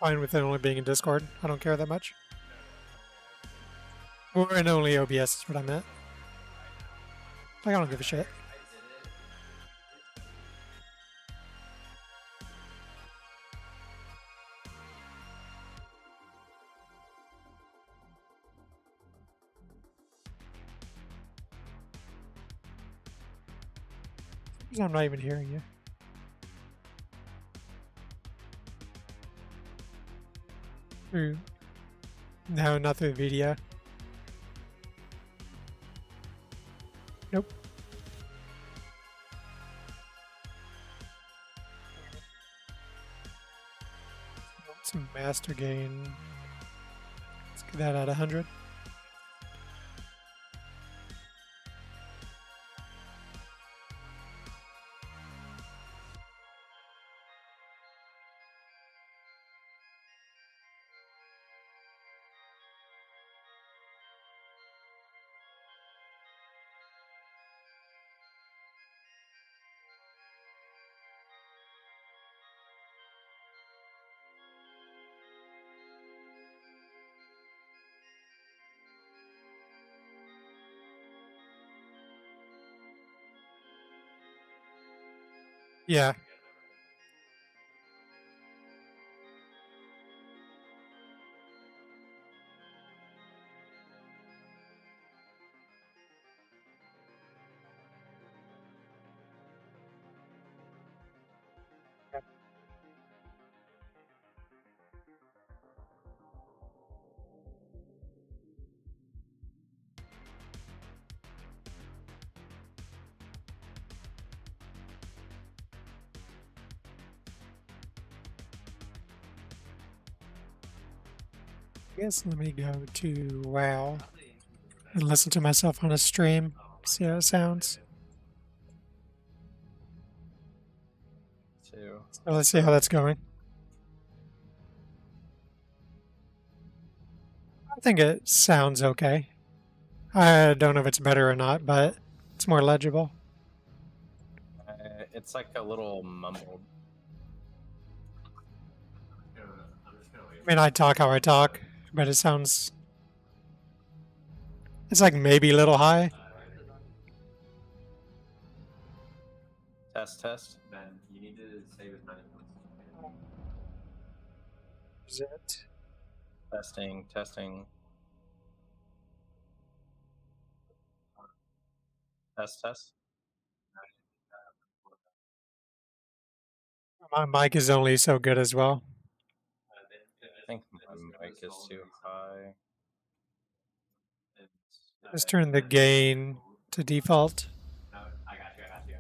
Fine with it only being in Discord. I don't care that much. Or in only OBS is what I meant. Like, I don't give a shit. I'm not even hearing you. Through. No, not through the video. Nope. Some master gain. Let's get that at 100. Yeah. I guess let me go to WoW and listen to myself on a stream. See how it sounds. So let's see how that's going. I think it sounds okay. I don't know if it's better or not, but it's more legible. It's like a little mumbled. I mean, I talk how I talk, but it sounds... It's like maybe a little high. Test. Ben, you need to save as many points. Is it? Testing. Test. My mic is only so good as well. I think my mic is too high. Let's turn the gain to default. I got you.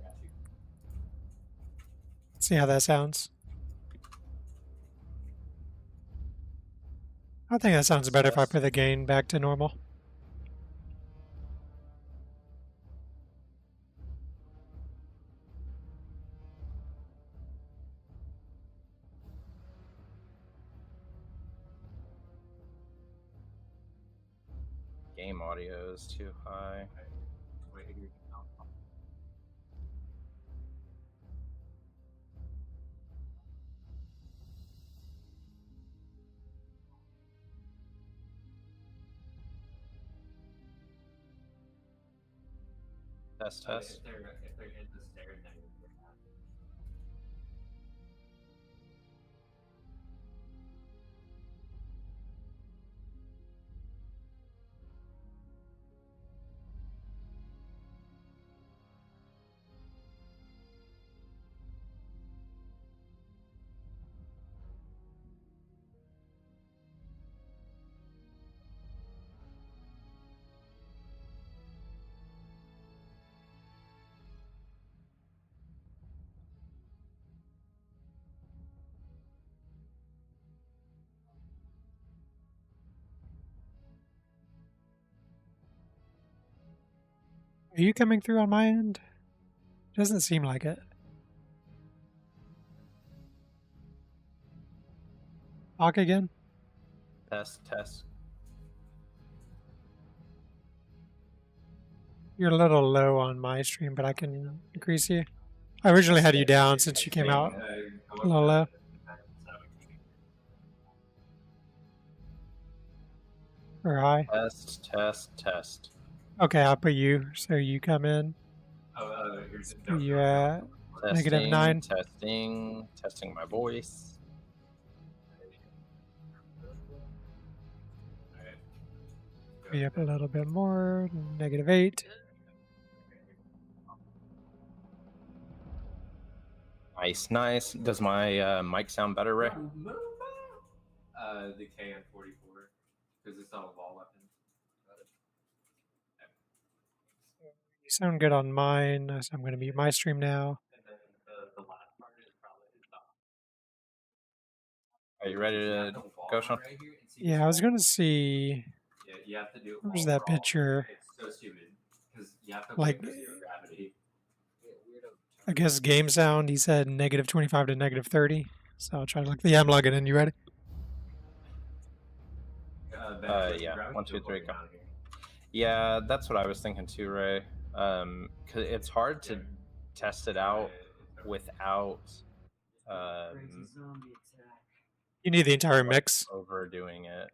See how that sounds. I think that sounds better if I put the gain back to normal. Game audio is too high. Test. If they're in the stairs, then you're not. Are you coming through on my end? Doesn't seem like it. Talk again? Test. You're a little low on my stream, but I can increase you. I originally had you down since you came out a little low. or high? Test, test, test. Okay, I'll put you. So you come in. You're So you're at Testing, -9. testing, testing my voice. Be up a little bit more. -8. Nice, nice. Does my mic sound better, Ray? The KN-44 because it's not a wall weapon. You sound good on mine. So I'm going to mute my stream now. And then the last part is probably the Are you ready to go, Sean? right here and see Yeah, I was going to see. Yeah, you have to do it. Where's that picture? It's so stupid because you have to Like, wait for zero gravity. I guess game sound, he said -25 to -30. So I'll try to look. Yeah, I'm logging in. You ready? Yeah. 1, 2, 3, go. Yeah, that's what I was thinking too, Ray. Cause it's hard to test it out without You need the entire mix. overdoing it.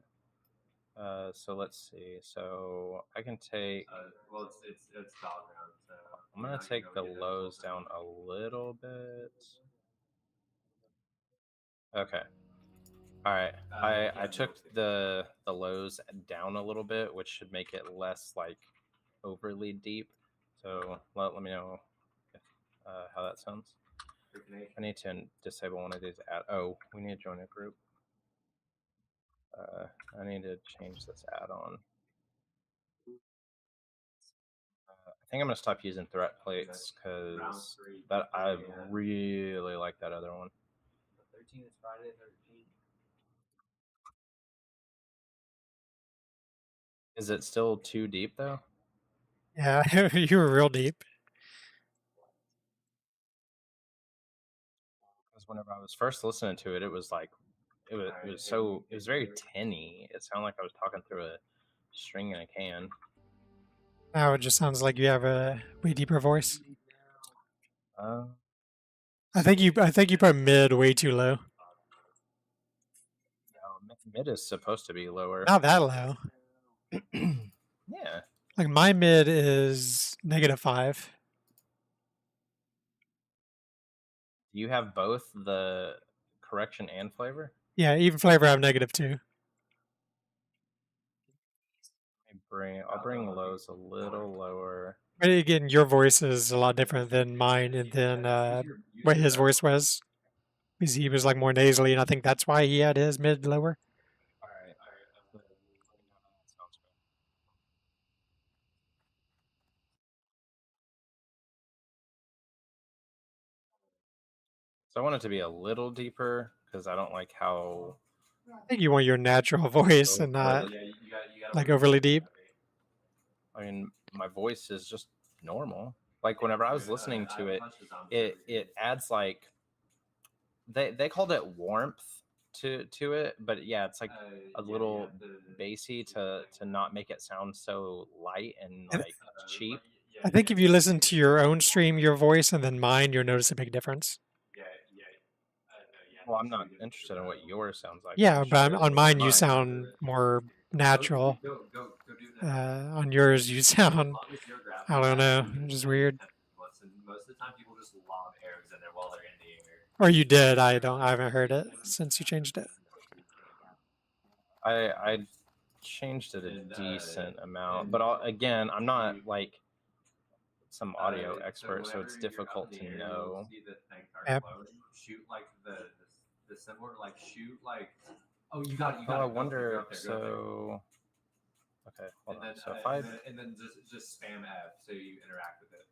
So let's see. So I can take. Well, it's battleground. So I'm gonna take the lows down a little bit. Okay. All right. I took the lows down a little bit, which should make it less like overly deep. So let me know if, how that sounds. I need to disable one of these. Oh, we need to join a group. I need to change this add-on. I think I'm gonna stop using threat plates because that I really like that other one. 13 is Friday 13. Is it still too deep though? Yeah, you were real deep. Because whenever I was first listening to it, it was like it was very tinny. It sounded like I was talking through a string in a can. Now it just sounds like you have a way deeper voice. I think you put mid way too low. Mid is supposed to be lower. Not that low. Yeah. Like my mid is -5. Do you have both the correction and flavor? Yeah, even flavor I have -2. I'll bring lows a little lower. But again, your voice is a lot different than mine and then what his voice was. Because he was like more nasally, and I think that's why he had his mid lower. All right. So I want it to be a little deeper because I don't like how. I think you want your natural voice and not like overly deep. I mean, my voice is just normal. Like whenever I was listening to it, it adds like they called it warmth to it, but yeah, it's like a little bassy to not make it sound so light and like cheap. I think if you listen to your own stream, your voice, and then mine, you'll notice a big difference. Well, I'm not interested in what yours sounds like. Yeah, but on mine you sound more natural. On yours you sound, I don't know, just weird. Most of the time, people just lob arrows in there while they're in the air. Or you did. I haven't heard it since you changed it. I changed it a decent amount, but again, I'm not like some audio expert, so it's difficult to know. Yep. Shoot like the similar, like shoot like. Oh, you got it. I wonder. So. Okay, hold on. So if and then just spam F so you interact with it.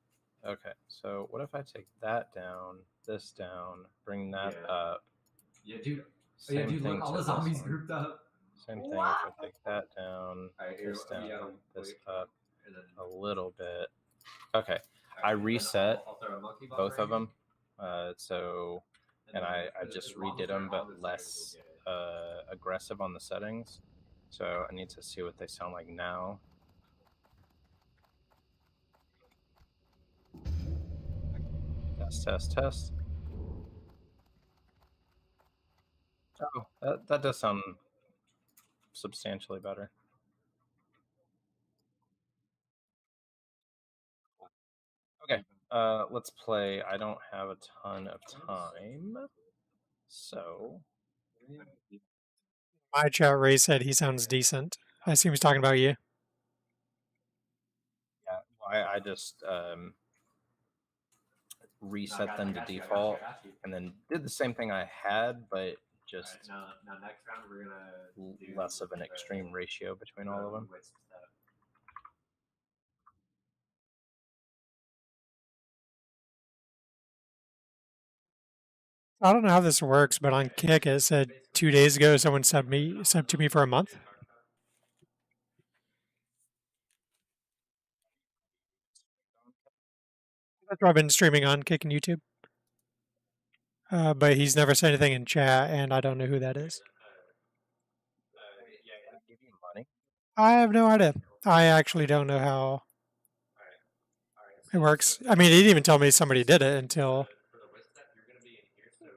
Okay, so what if I take that down, this down, bring that up? Yeah, dude. Same thing look, all the zombies grouped up. Same thing. If I take that down, this down, this up a little bit. Okay, I reset both of them. So, and I just redid them, but less aggressive on the settings. So I need to see what they sound like now. Test. Oh, that does sound substantially better. Okay, let's play. I don't have a ton of time, so My chat, Ray said he sounds decent. I assume he's talking about you. yeah, I just reset them to default and then did the same thing I had, but just now next round we're gonna do less of an extreme ratio between all of them. I don't know how this works, but on Kick it said 2 days ago someone subbed to me for a month. That's what I've been streaming on Kick and YouTube. But he's never said anything in chat, and I don't know who that is. Give you money. I have no idea. I actually don't know how it works. I mean, he didn't even tell me somebody did it until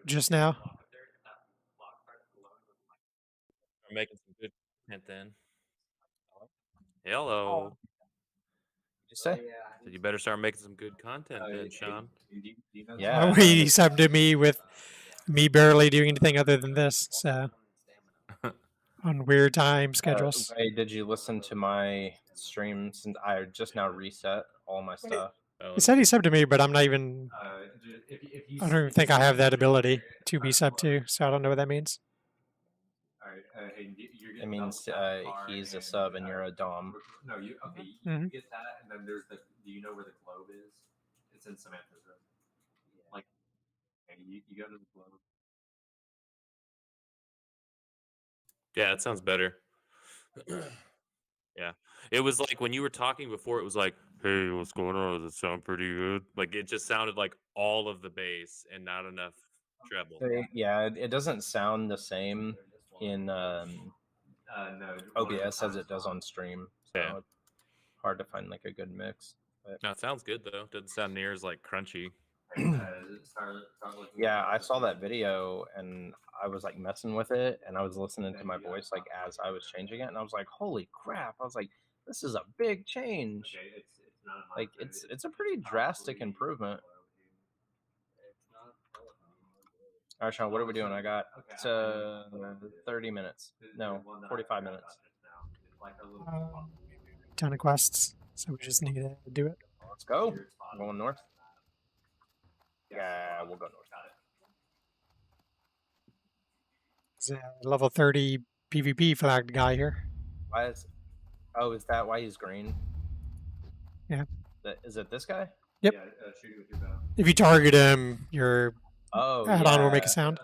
just now. We're making some good content then. Hello. Did you say? So you better start making some good content then, Sean. Yeah. He subbed to me with me barely doing anything other than this, so on weird time schedules. Ray, did you listen to my stream since I just now reset all my stuff? He said he subbed to me, but I'm not even. I don't even think I have that ability to be subbed to, so I don't know what that means. It means he's a sub and you're a dom. No, you okay? Mhm. You get that, and then there's the. Do you know where the globe is? It's in Samantha's room. Like, okay, you go to the globe. Yeah, that sounds better. Yeah. It was like when you were talking before, it was like, hey, what's going on? Does it sound pretty good? Like it just sounded like all of the bass and not enough treble. Yeah, it doesn't sound the same in No, OBS as it does on stream. So Yeah. it's hard to find like a good mix. But No, it sounds good though. Doesn't sound near as like crunchy. yeah, I saw that video and I was like messing with it and I was listening to my voice like as I was changing it and I was like, holy crap. I was like, this is a big change. Like it's a pretty drastic improvement. All right, Sean, what are we doing? I got 30 minutes. No, 45 minutes. Ton of quests, so we just need to do it. Let's go. I'm going north. Yeah, we'll go north. There's a level 30 PvP flagged guy here. Why is? Oh, is that why he's green? Yeah. Is it this guy? Yep. Yeah, shoot it with your bow. If you target him, your Oh, add-on yeah. will make a sound.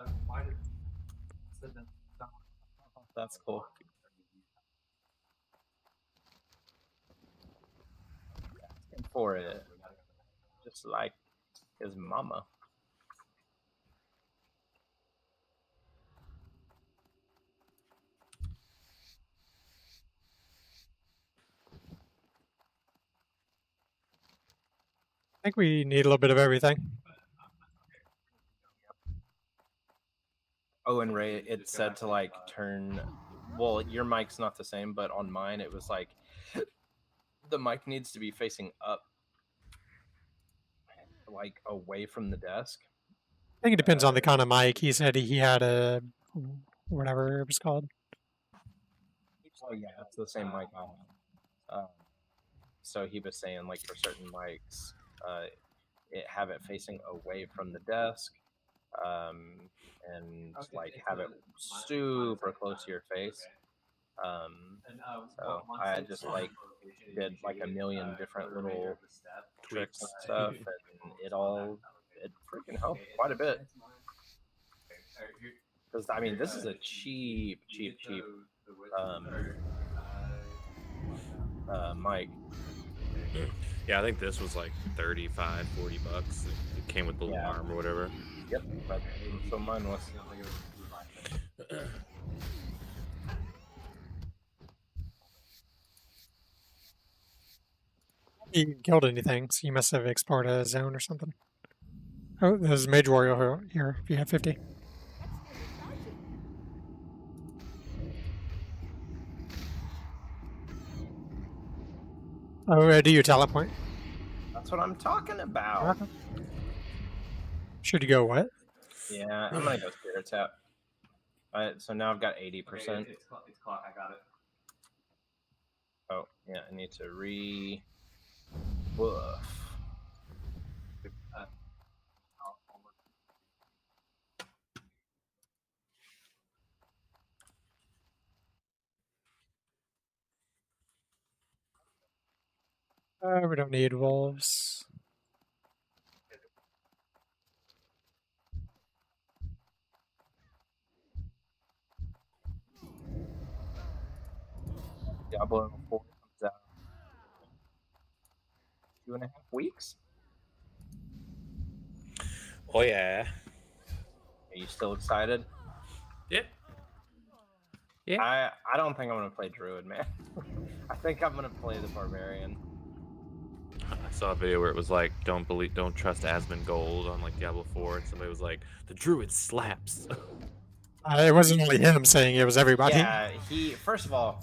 That's cool. Asking for it, just like his mama. I think we need a little bit of everything. Oh, and Ray, it said to like turn. Well, your mic's not the same, but on mine it was like the mic needs to be facing up, like away from the desk. I think it depends on the kind of mic. He said he had a whatever it was called. Oh yeah, it's the same mic I have. So he was saying like for certain mics, have it facing away from the desk, and like have it super close to your face. So I just like did like a million different little tricks and stuff, and it freaking helped quite a bit. Because I mean, this is a cheap mic. Yeah, I think this was like 35, 40 bucks. It came with the alarm or whatever. Yep, so mine was. He killed anything, so you must have explored a zone or something. Oh, there's a Mage Warrior here if you have 50. Oh, do your talent point. That's what I'm talking about. Should you go what? Yeah, I'm gonna go Spirit Tap. So now I've got 80%. Okay, it's clock. I got it. Oh, yeah, I need to buff. We don't need wolves. Diablo 4 comes out in 2.5 weeks. Oh yeah. Are you still excited? Yeah. Yeah. I don't think I'm gonna play Druid, man. I think I'm gonna play the Barbarian. I saw a video where it was like, don't trust Asmongold on like Diablo 4, and somebody was like, the Druid slaps. It wasn't only him saying it was everybody. Yeah, first of all,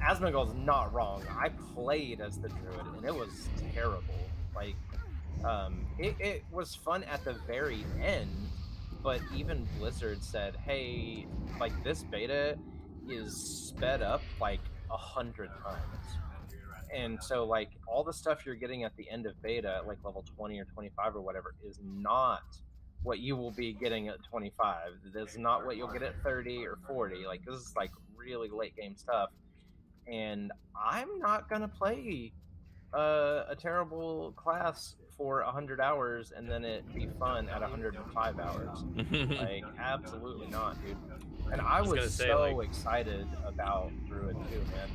Asmongold's not wrong. I played as the Druid, and it was terrible. Like, it was fun at the very end, but even Blizzard said, hey, like, this beta is sped up like 100 times. And so, like, all the stuff you're getting at the end of beta at like level 20 or 25 or whatever is not what you will be getting at 25. This is not what you'll get at 30 or 40. Like, this is like really late game stuff. And I'm not gonna play a terrible class for 100 hours and then it be fun at 105 hours. Like, absolutely not, dude. And I was so excited about Druid too, man.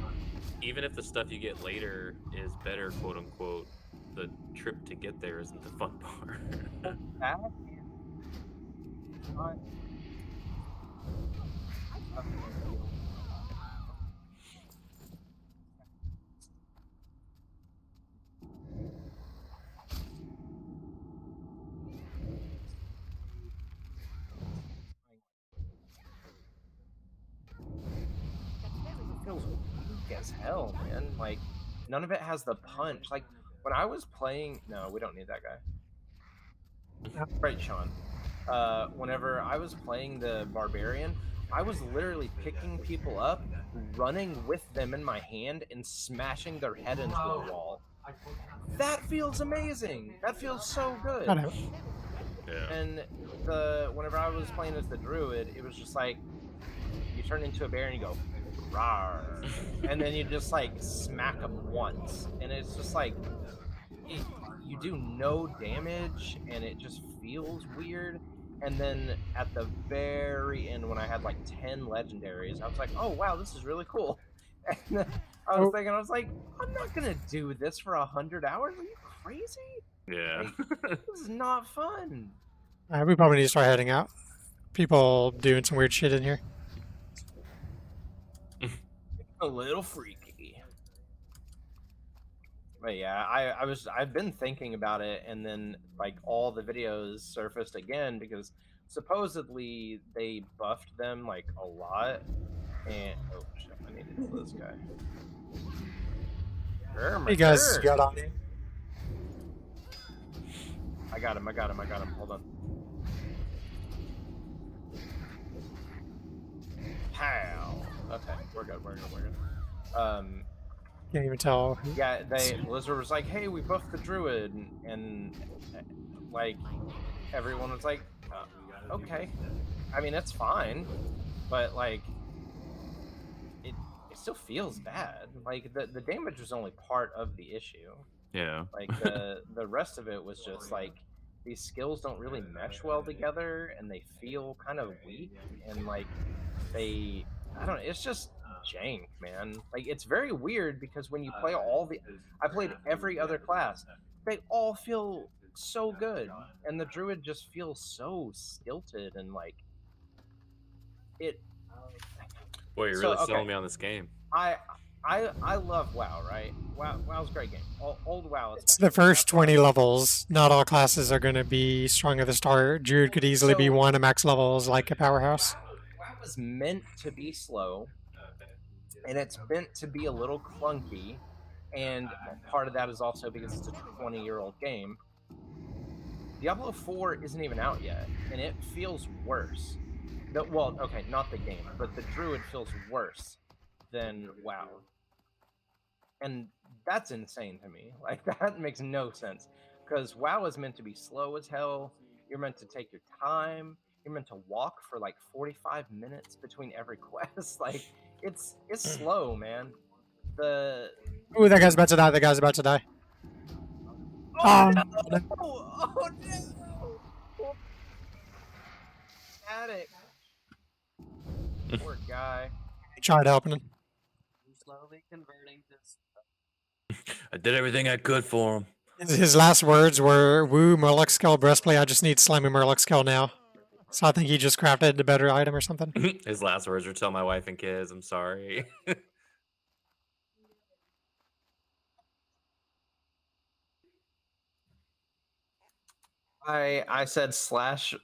Even if the stuff you get later is better, quote unquote, the trip to get there isn't the fun part. That feels weak as hell, man. Like, none of it has the punch. Like, when I was playing, no, we don't need that guy. Right, Sean. Whenever I was playing the Barbarian, I was literally picking people up, running with them in my hand, and smashing their head into a wall. That feels amazing. That feels so good. I know. Yeah. And whenever I was playing as the Druid, it was just like, you turn into a bear and you go, rawr. And then you just like smack them once. And it's just like, you do no damage and it just feels weird. And then at the very end, when I had like 10 legendaries, I was like, oh wow, this is really cool. And I was thinking, I was like, I'm not gonna do this for 100 hours. Are you crazy? Yeah. Like, this is not fun. We probably need to start heading out. People doing some weird shit in here. A little freaky. But yeah, I've been thinking about it, and then like all the videos surfaced again because supposedly they buffed them like a lot. And oh shit, I need to kill this guy. Hey guys, got on you. I got him. Hold on. Pow. Okay, we're good. Can't even tell. Yeah, Blizzard was like, hey, we buffed the Druid, and like, everyone was like, okay. I mean, it's fine, but like, it still feels bad. Like, the damage was only part of the issue. Yeah. Like, the rest of it was just like, these skills don't really mesh well together, and they feel kind of weak, and like, I don't know, it's just jank, man. Like, it's very weird because when you play I played every other class, they all feel so good, and the Druid just feels so stilted and like it. Boy, you're really selling me on this game. I love WoW, right? WoW's a great game. Old WoW. It's the first 20 levels. Not all classes are going to be strong at the start. Druid could easily be one at max levels, like a powerhouse. WoW was meant to be slow, and it's meant to be a little clunky, And part of that is also because it's a 20-year-old game. Diablo 4 isn't even out yet, and it feels worse. Well, okay, not the game, but the Druid feels worse than WoW. And that's insane to me. Like, that makes no sense. Because WoW is meant to be slow as hell. You're meant to take your time. You're meant to walk for like 45 minutes between every quest. Like, it's slow, man. Ooh, that guy's about to die. That guy's about to die. Oh, No. no! Oh, no! Attic. Poor guy. I tried helping him. Slowly converting this. I did everything I could for him. His last words were, "Woo, Murloc Skull breastplate. I just need slimy Murloc Skull now." So I think he just crafted a better item or something. His last words were, "Tell my wife and kids I'm sorry." I said slash,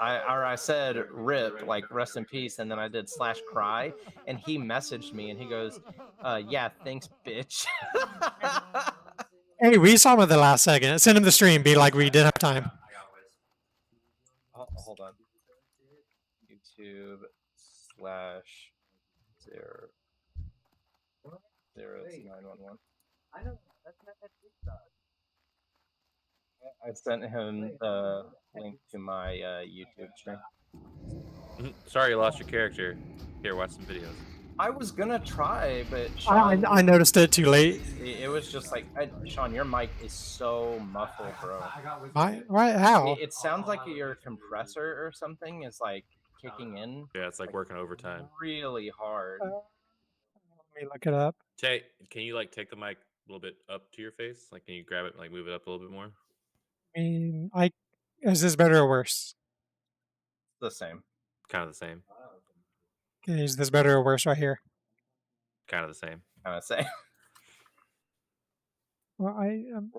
I said rip, like rest in peace, and then I did slash cry, and he messaged me and he goes, yeah, thanks, bitch. Hey, we saw him at the last second. Send him the stream. Be like, we did have time. Hold on. YouTube slash 00911. I know that's not that TikTok. I sent him the link to my YouTube stream. Sorry you lost your character. Here, watch some videos. I was gonna try, but Sean, I noticed it too late. it was just like, Sean, your mic is so muffled, bro. Right? How? It sounds like your compressor or something is like kicking in Yeah, it's like working overtime. really hard. Let me look it up. Tay, can you like take the mic a little bit up to your face? Like, can you grab it and like move it up a little bit more? I mean, is this better or worse? The same. Kind of the same. Okay, is this better or worse right here? Kind of the same. Kind of say. Well,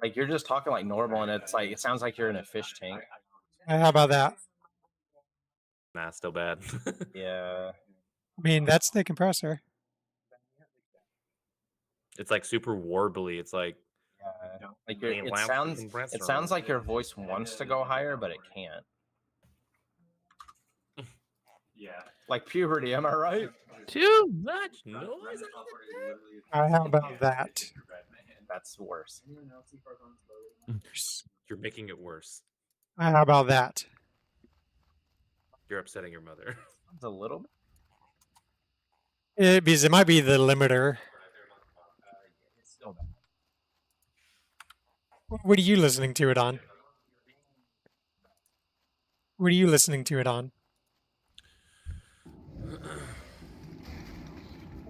Like you're just talking like normal, and it's like it sounds like you're in a fish tank. how about that? Nah, still bad. Yeah. I mean, that's the compressor. It's like super warbly. It's like Like Damn, it wow, sounds compressor. it sounds like your voice wants to go higher, but it can't. Yeah. Like puberty, am I right? too much noise. How about that? That's worse. You're making it worse. How about that? You're upsetting your mother. It's a little bit. Because it might be the limiter. What are you listening to it on? What are you listening to it on?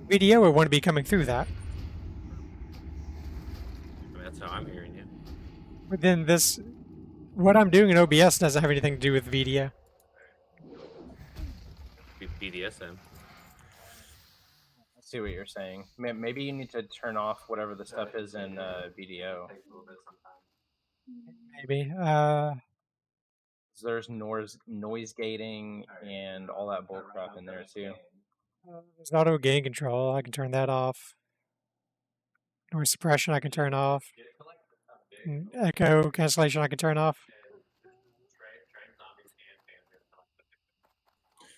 Video, it wouldn't be coming through that. I mean, that's how I'm hearing you. But then what I'm doing in OBS doesn't have anything to do with video. BDSM. I see what you're saying. Maybe you need to turn off whatever the stuff is in BDO. Maybe. There's noise gating and all that bullcrap in there too. There's auto gain control. I can turn that off. Noise suppression I can turn off. Echo cancellation I can turn off.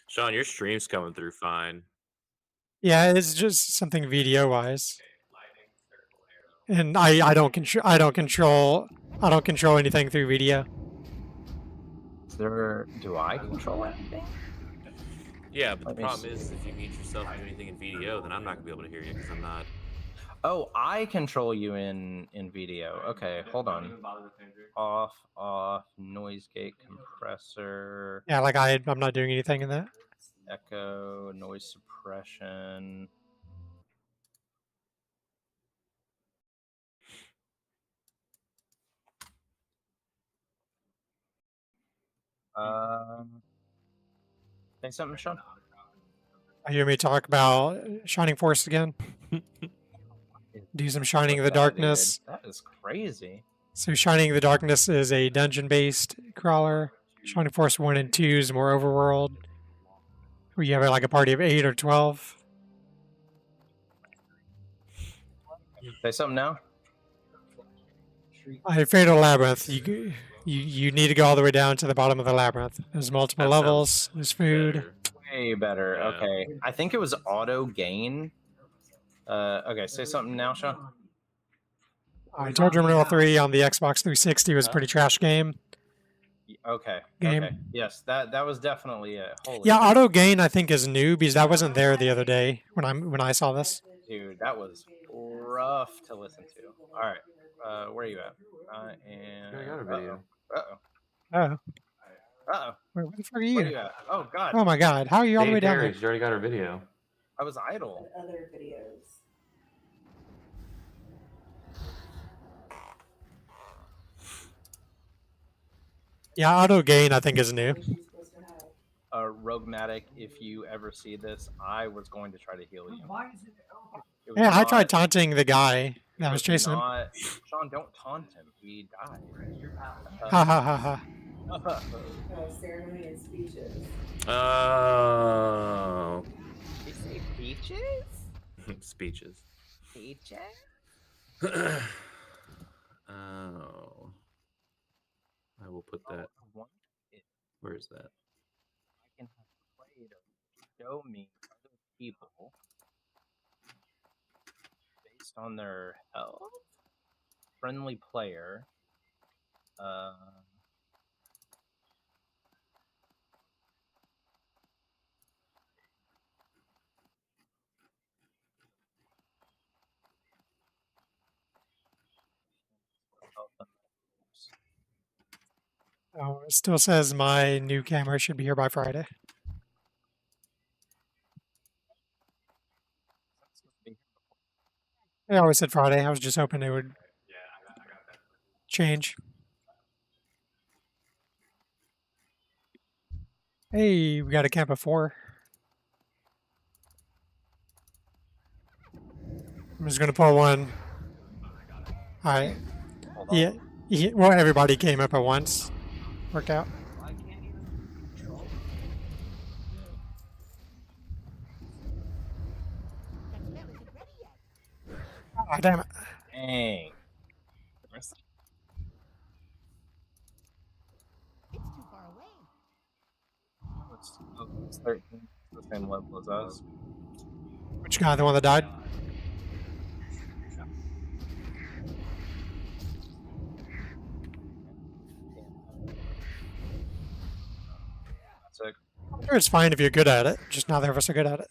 Sean, your stream's coming through fine. Yeah, it's just something video wise. And I don't control anything through video. Do I control anything? Yeah, but Let the me problem is if you mute yourself and do anything in video, then I'm not gonna be able to hear you because I'm not. Oh, I control you in video. Okay, hold on. Off, noise gate, compressor, Yeah, like I'm not doing anything in that. echo, noise suppression. Say something, Sean? I hear me talk about Shining Force again. Do some Shining in the Darkness. That is crazy. So Shining in the Darkness is a dungeon-based crawler. Shining Force 1 and 2 is more overworld, where you have like a party of 8 or 12. Say something now. Fatal Labyrinth. You need to go all the way down to the bottom of the labyrinth. There's multiple That levels. sounds There's food. better. Way better. Yeah. Okay. I think it was auto gain. Okay, say something now, Sean. Toe Terminal 3 on the Xbox 360 was a pretty trash game. Okay. Game. Okay. Yes, that was definitely it. Holy Yeah, shit. auto gain I think is new because that wasn't there the other day when I saw this. Dude, that was rough to listen to. All right. Where are you at? I am. I got a video. Uh-oh. Oh, Uh-oh. where the fuck are Where are you? you at? Oh, God. Oh my God, how are you all the way Dave down Harris, there? you already got our video. I was idle. Other videos. Yeah, auto gain I think is new. Which you're supposed to have. Roguematic, if you ever see this, I was going to try to heal you. It was Yeah, I not- tried taunting the guy that it was chasing him. not- Sean, don't taunt him. He died. Ha ha ha ha. Ceremony and speeches. Oh. You say peaches? Speeches. Peaches? Oh. I will put that. Where is that? I can have a way to show me other people based on their health. Friendly player. Oh, it still says my new camera should be here by Friday. They always said Friday. I was just hoping it would change. Hey, we got a camp of 4. I'm just gonna pull one. All right. Hold on. Yeah. Well, everybody came up at once. Worked out. I can't even control. Ah, damn it. Dang. It's 13. It's the same level as us. Which guy? The one that died? Sick. I'm sure it's fine if you're good at it. Just neither of us are good at it.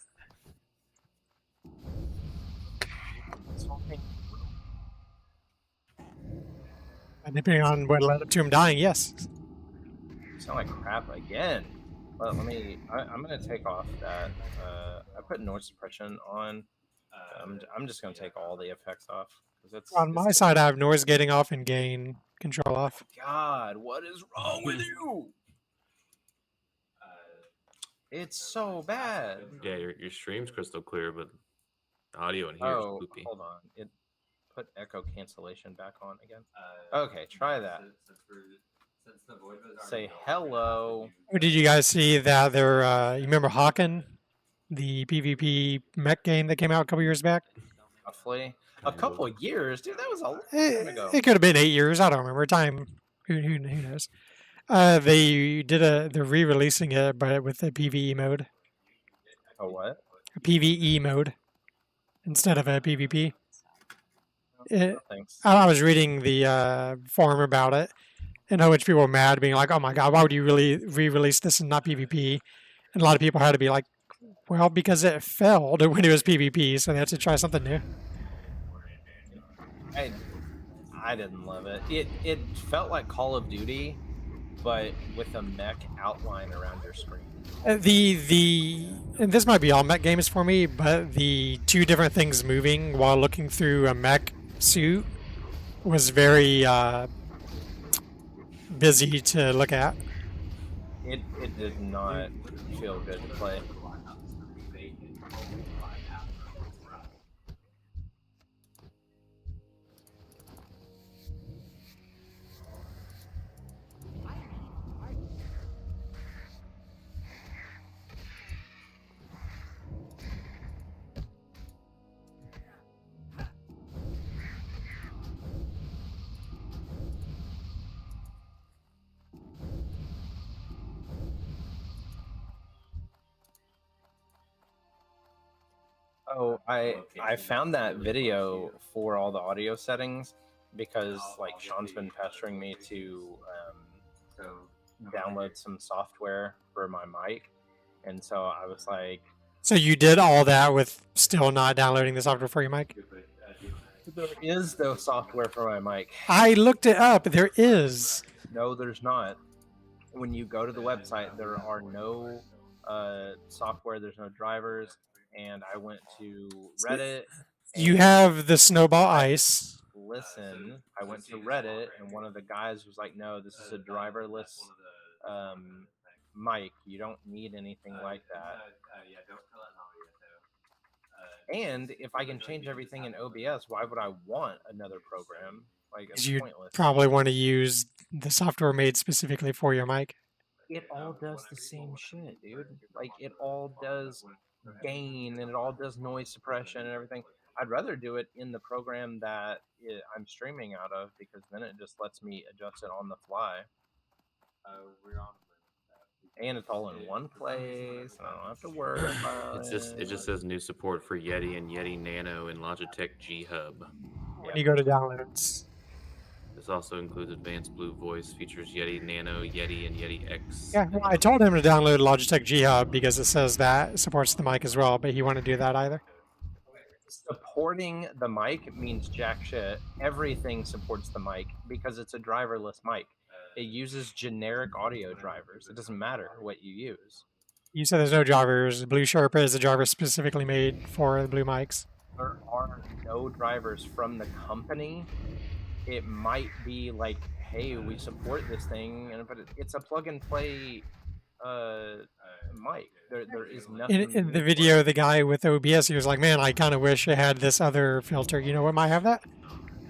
And depending on what led up to him dying, yes. You sound like crap again. Well, let me. I'm gonna take off that. I put noise suppression on. I'm just gonna take all the effects off because it's On my side, I have noise gating off and gain control off. God, what is wrong with you? It's so bad. Yeah, your stream's crystal clear, but the audio in here is Oh, poopy. hold on. It put echo cancellation back on again. Okay, try that. Say hello. Or did you guys see that there? You remember Hawken, the PvP mech game that came out a couple years back? Roughly a couple of years, dude. That was a long It, time ago. it could have been 8 years. I don't remember. Time. Who knows? They're re-releasing it, but with a PVE mode, A what? a PVE mode instead of a PvP. Thanks. I was reading the forum about it, and how much people were mad, being like, "Oh my god, why would you really re-release this and not PvP?" And a lot of people had to be like, "Well, because it failed when it was PvP, so they had to try something new." I didn't love it. It felt like Call of Duty, but with a mech outline around your screen. And this might be all mech games for me, but the two different things moving while looking through a mech suit was very busy to look at. It did not feel good to play. Oh, I found that video for all the audio settings because like Sean's been pestering me to download some software for my mic, and so I was like, So you did all that with still not downloading the software for your mic? there is no software for my mic. I looked it up. There is. No, there's not. When you go to the website, there are no software. There's no drivers, and I went to Reddit. You and have the Snowball Ice. Listen, I went to Reddit, and one of the guys was like, "No, this is a driverless mic. You don't need anything like that." And if I can change everything in OBS, why would I want another program? Like, it's You pointless. probably want to use the software made specifically for your mic. It all does the same shit, dude. Like, it all does gain and it all does noise suppression and everything. I'd rather do it in the program that I'm streaming out of, because then it just lets me adjust it on the fly. And it's all in one place, and I don't have to worry about It just says new support for Yeti and Yeti Nano in Logitech G Hub. When you go to downloads. This also includes advanced blue voice, features Yeti Nano, Yeti, and Yeti X. Yeah, well, I told him to download Logitech G Hub because it says that supports the mic as well, but he wouldn't do that either. Supporting the mic means jack shit. Everything supports the mic because it's a driverless mic. It uses generic audio drivers. It doesn't matter what you use. You said there's no drivers. Blue Sherpa is a driver specifically made for the blue mics. There are no drivers from the company. It might be like, hey, we support this thing, but it's a plug and play mic. There is nothing. In the video, the guy with OBS, he was like, man, I kind of wish I had this other filter. You know what might have that?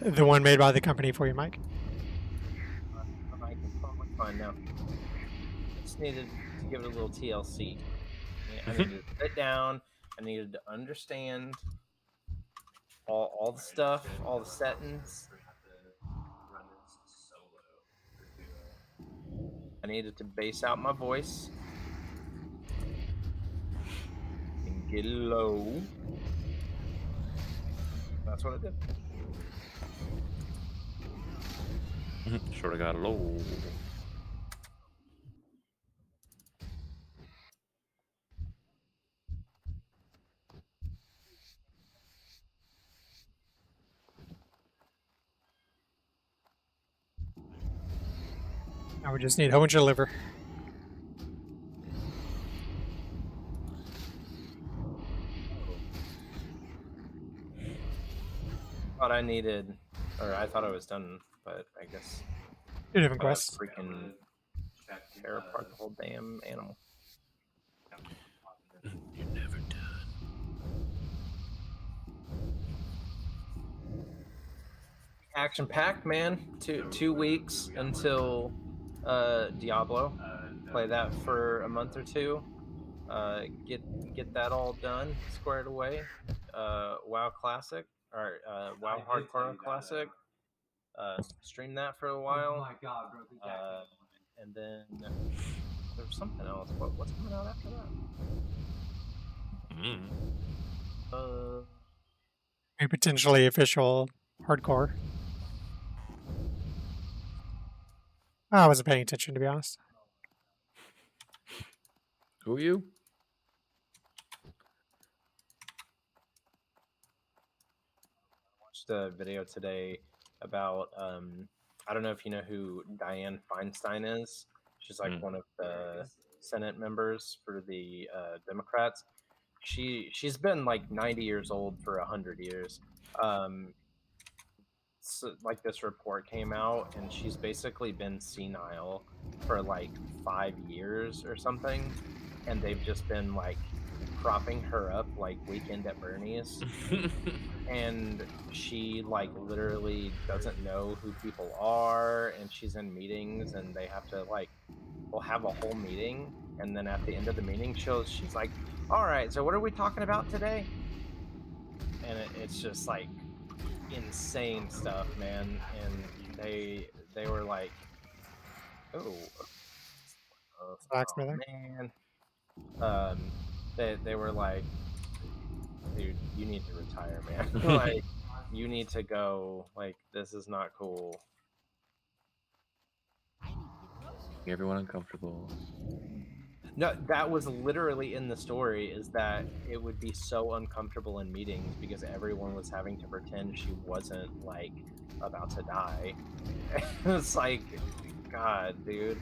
The one made by the company for your mic. I can probably find now. Just needed to give it a little TLC. I needed to sit down. I needed to understand all the stuff, all the settings. I needed to bass out my voice and get low. That's what I did. Sure, I got low. Now we just need a whole bunch of liver. Thought I needed, or I thought I was done, but I guess Two different quests. freaking tear apart the whole damn animal. You're never done. Action packed, man. Two weeks until Diablo. Play that for a month or two. Get that all done, squared away. WoW Classic or WoW Hardcore Classic. Stream that for a while. Oh my god, bro. And then there was something else. What's coming out after that? A potentially official hardcore. I wasn't paying attention, to be honest. Who are you? Watched a video today about I don't know if you know who Dianne Feinstein is. She's like one of the Senate members for the Democrats. She's been like 90 years old for 100 years. So, like, this report came out, and she's basically been senile for like 5 years or something, and they've just been like propping her up like Weekend at Bernie's. And she like literally doesn't know who people are, and she's in meetings and they have to like, we'll have a whole meeting, and then at the end of the meeting she's like, all right, so what are we talking about today? And it's just like insane stuff, man. And they were like, oh Blacksmithing. man, they were like, dude, you need to retire, man. Like, you need to go. Like, this is not cool. Everyone uncomfortable. No, that was literally in the story, is that it would be so uncomfortable in meetings because everyone was having to pretend she wasn't, like, about to die. It's like, God, dude.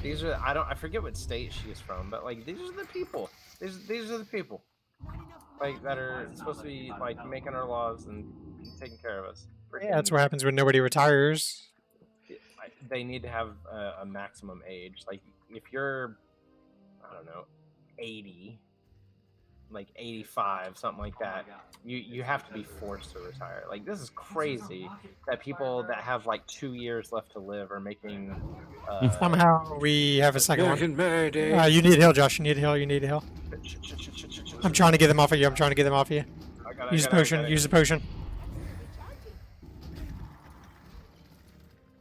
These are, I forget what state she's from, but, like, these are the people. These are the people. Like, that are supposed to be, like, making our laws and taking care of us. Yeah, that's what happens when nobody retires. They need to have a maximum age. Like, if you're, I don't know, 80, like 85, something like that, you have to be forced to retire. Like, this is crazy that people that have like 2 years left to live are making. Somehow we have a second one. You need heal, Josh. You need heal. You need heal. I'm trying to get them off of you. I'm trying to get them off of you. Use the potion. Use the potion.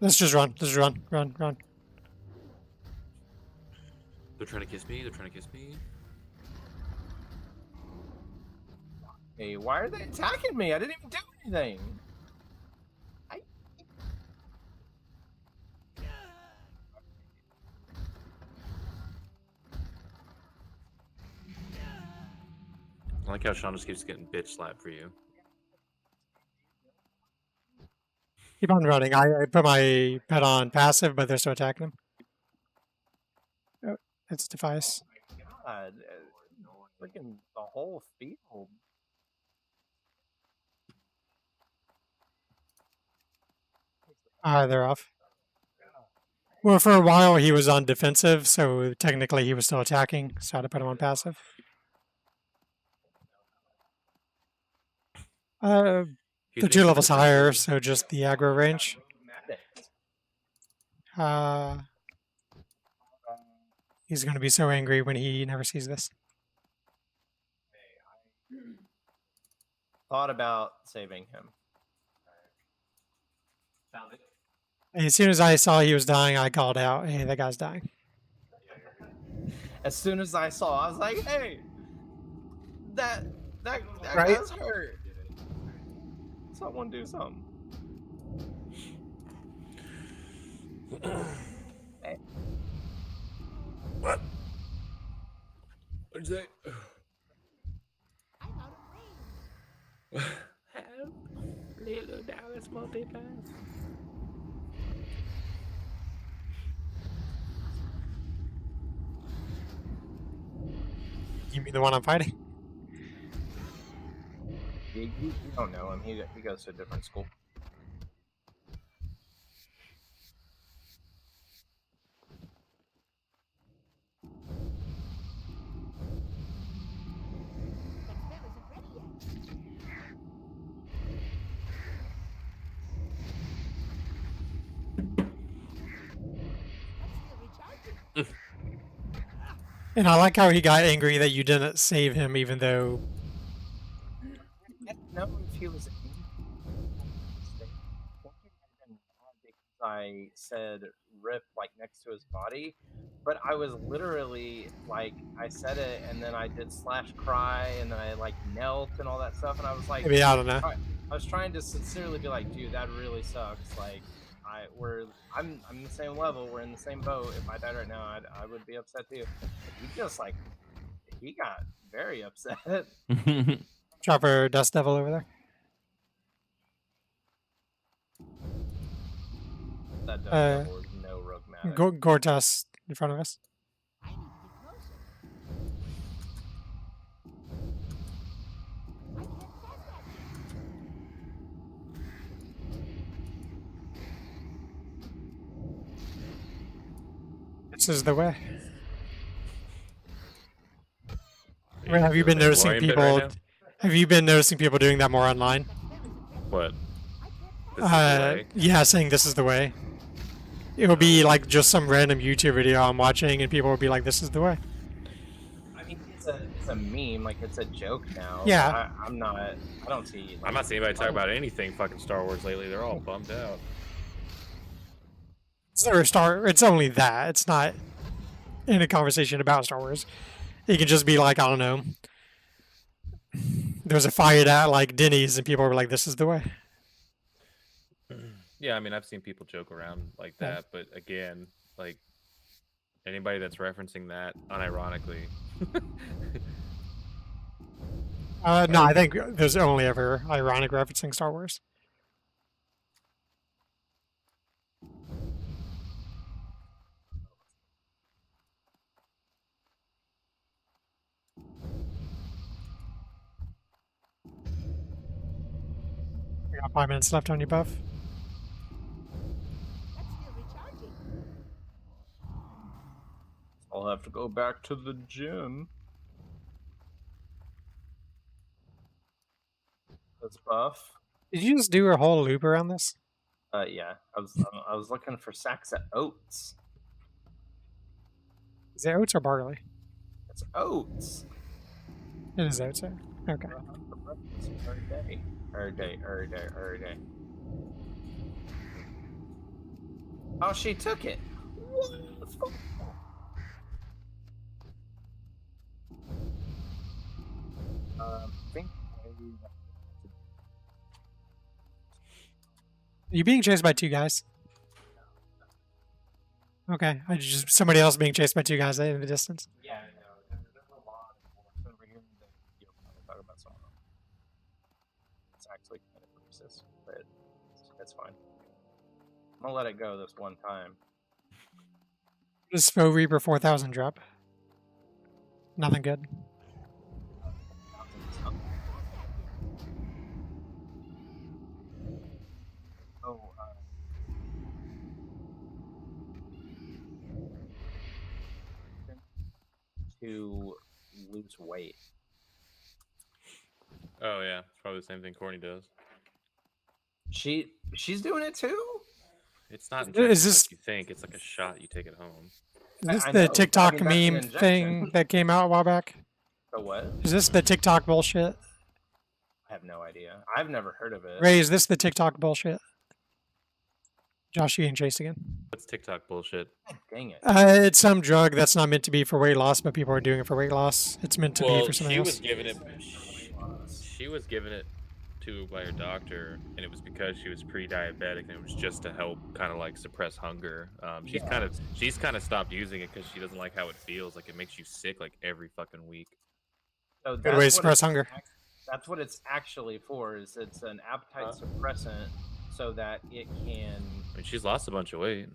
Let's just run. Let's run. Run. Run. They're trying to kiss me. They're trying to kiss me. Hey, why are they attacking me? I didn't even do anything. I like how Sean just keeps getting bitch slapped for you. Keep on running. I put my pet on passive, but they're still attacking him. Oh, it's Defias. God, freaking the whole field. They're off. Well, for a while he was on defensive, so technically he was still attacking, so I had to put him on passive. The 2 levels higher, so just the aggro range. He's going to be so angry when he never sees this. Thought about saving him. Found it. As soon as I saw he was dying, I called out, "Hey, that guy's dying." As soon as I saw, I was like, "Hey, that Right? guy's hurt. Someone do something." Hey. What? What'd you say? Help. Little Dallas multipass. You mean the one I'm fighting? You don't know him. He goes to a different school. And I like how he got angry that you didn't save him, even though. I don't know if he was because I said rip like next to his body, but I was literally like, I said it and then I did slash cry and then I like knelt and all that stuff, and I was like, Maybe, I don't know. I was trying to sincerely be like, dude, that really sucks. Like, I'm in the same level. We're in the same boat. If I died right now, I would be upset too. He just like, he got very upset. Drop our Dust Devil over there. That devil is no rogue Gortas in front of us. This is the way. Wait, have you been noticing people? Have you been noticing people doing that more online? What? This is the way? Yeah, saying this is the way. It will be like just some random YouTube video I'm watching, and people will be like, "This is the way." I mean, it's a meme, like it's a joke now. Yeah. I don't see. Like, I'm not seeing anybody talk about anything fucking Star Wars lately. They're all bummed out. It's only that. It's not in a conversation about Star Wars. It can just be like, I don't know, there was a fight at like Denny's, and people were like, "This is the way." Yeah, I mean, I've seen people joke around like Yeah. that, but again, like anybody that's referencing that unironically. No, I think there's only ever ironic referencing Star Wars. We got 5 minutes left on you, Buff. That's still recharging. I'll have to go back to the gym. That's Buff. Did you just do a whole loop around this? Yeah. I was looking for sacks of oats. Is it oats or barley? It's oats. It is oats. Okay. Every day. Oh, she took it. What? I think You being chased by 2 guys? Okay, I just somebody else being chased by 2 guys in the distance. yeah, I know. There's a lot of horse over here that you'll probably talk about someone else. It's actually kind of racist, but it's fine. I'm gonna let it go this one time. Does Foe Reaper 4000 drop? Nothing good. Oh, to lose weight. Oh yeah, it's probably the same thing Courtney does. She's doing it too. It's not Is injected this- like you think. It's like a shot you take at home. Is this I the know, TikTok I mean, meme that's an thing injection. that came out a while back? The what? Is this the TikTok bullshit? I have no idea. I've never heard of it. Ray, is this the TikTok bullshit? Josh, you getting chased again? What's TikTok bullshit? God dang it. It's some drug that's not meant to be for weight loss, but people are doing it for weight loss. It's meant to be for something she else. was given it. She was given it to by her doctor, and it was because she was pre-diabetic, and it was just to help kind of like suppress hunger. She's kind of stopped using it because she doesn't like how it feels. Like it makes you sick like every fucking week. So Good way to that's what suppress it's hunger. That's what it's actually for. Is it's an appetite suppressant so that it can. I mean, she's lost a bunch of weight.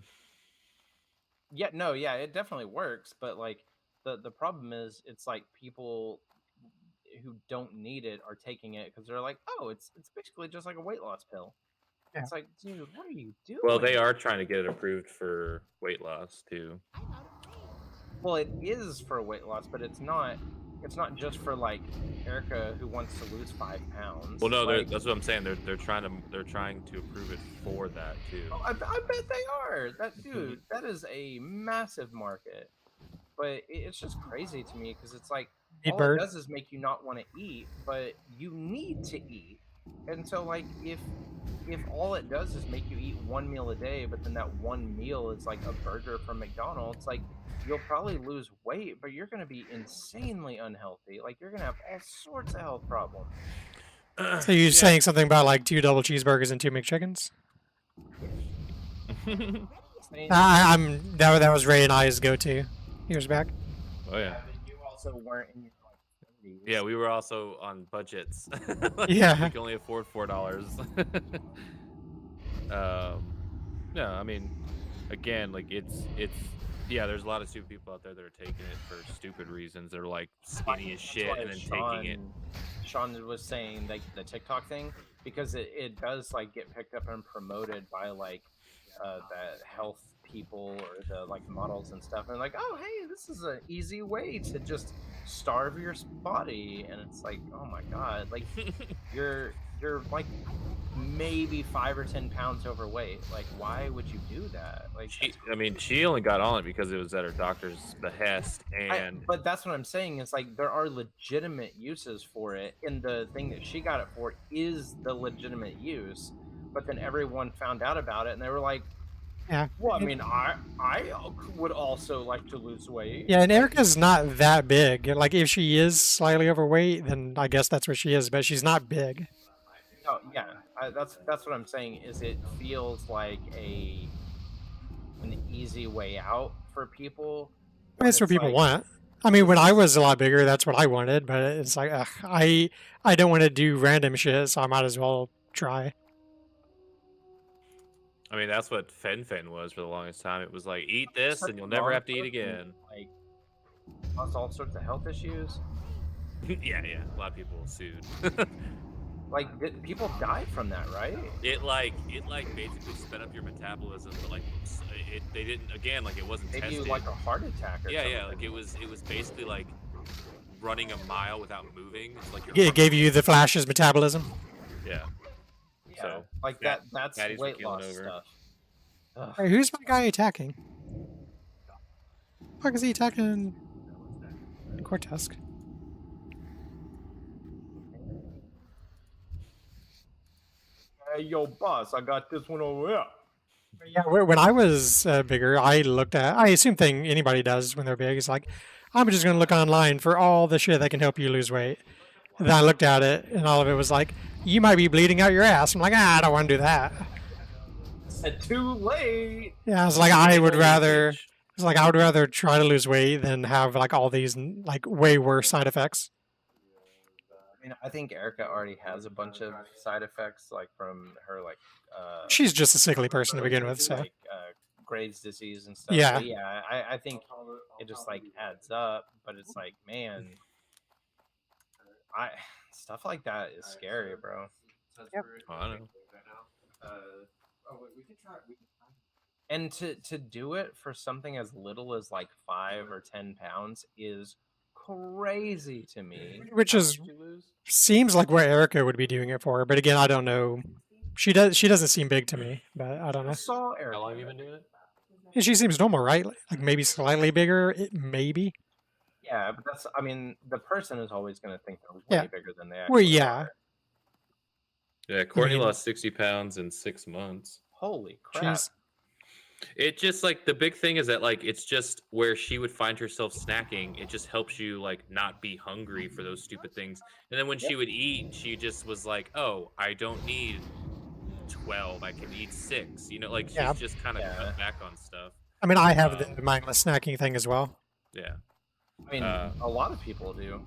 Yeah, no, yeah, it definitely works, but like the problem is, it's like people who don't need it are taking it because they're like, oh, it's basically just like a weight loss pill. Yeah. It's like, dude, what are you doing? Well, they are trying to get it approved for weight loss too. I'm out of range. Well, it is for weight loss, but it's not. It's not just for like Erica who wants to lose 5 pounds. Well, no, like, that's what I'm saying. They're trying to approve it for that too. oh, I bet they are. That dude, that is a massive market. But it's just crazy to me because it's like Eat all bird. it does is make you not want to eat, but you need to eat. And so like if all it does is make you eat 1 meal a day, but then that one meal is like a burger from McDonald's, like you'll probably lose weight, but you're going to be insanely unhealthy. Like you're going to have all sorts of health problems. So you're saying something about like 2 double cheeseburgers and 2 McChickens? That was Ray and I's go-to years back. Oh yeah. You also weren't in your like 30s. Yeah, we were also on budgets. Yeah. We could only afford $4. No, I mean, again, like it's yeah. There's a lot of stupid people out there that are taking it for stupid reasons. They're like skinny as shit and then taking it. Sean was saying like the TikTok thing because it does like get picked up and promoted by like the health people or the like models and stuff, and like, oh hey, this is an easy way to just starve your body, and it's like, oh my god, like you're like maybe 5 or 10 pounds overweight. Like why would you do that? Like She only got on it because it was at her doctor's behest, and but that's what I'm saying is like there are legitimate uses for it, and the thing that she got it for is the legitimate use. But then everyone found out about it, and they were like, Yeah. Well, I mean, I would also like to lose weight. Yeah, and Erica's not that big. Like, if she is slightly overweight, then I guess that's what she is. But she's not big. No, yeah, that's what I'm saying. Is it feels like an easy way out for people? I mean, When it's what it's people like, want. I mean, when I was a lot bigger, that's what I wanted. But it's like, ugh, I don't want to do random shit, so I might as well try. I mean, that's what Fen was for the longest time. It was like, eat this such and a you'll never wrong have to eat person, again. Like, caused all sorts of health issues. Yeah, a lot of people sued. Like, people died from that, right? it basically sped up your metabolism, but like they didn't, again, like it wasn't Maybe tested. like a heart attack or something. Yeah, like it was basically like running a mile without moving. It's like It gave you the Flash's metabolism. Yeah. Yeah, So, like that's weight for keeling loss over. stuff. Ugh. Wait, who's my guy attacking? Fuck is he attacking? Cortusk. Hey, yo, boss, I got this one over here. Yeah, when I was bigger, I looked at. I assume thing anybody does when they're big is like, I'm just gonna look online for all the shit that can help you lose weight. And then I looked at it, and all of it was like, you might be bleeding out your ass. I'm like, I don't want to do that. Too late. Yeah, I was like, I would rather. It's like I would rather try to lose weight than have like all these like way worse side effects. I mean, I think Erica already has a bunch of side effects, like from her She's just a sickly person to begin with, so like Graves' disease and stuff. Yeah. So, yeah, I think it just like adds up, but it's like, man, stuff like that is scary, bro. Yep. I don't know. And to do it for something as little as like 5 or 10 pounds is crazy to me. Which How is- much you lose? seems like what Erica would be doing it for. But again, I don't know. She doesn't seem big to me, but I don't I know. saw Erica. How long have you been doing it? And she seems normal, right? Like maybe slightly bigger, maybe. Yeah, but that's, I mean, the person is always going to think they're way Yeah. bigger than they Well, actually yeah. are. Yeah, Courtney mean- lost 60 pounds in 6 months. Holy crap. Jeez. It just like the big thing is that like it's just where she would find herself snacking. It just helps you like not be hungry for those stupid things. And then when she would eat, she just was like, "Oh, I don't need 12. I can eat 6." You know, like she's Yeah. just kind of Yeah. cut back on stuff. I mean, I have the mindless snacking thing as well. Yeah. I mean, a lot of people do.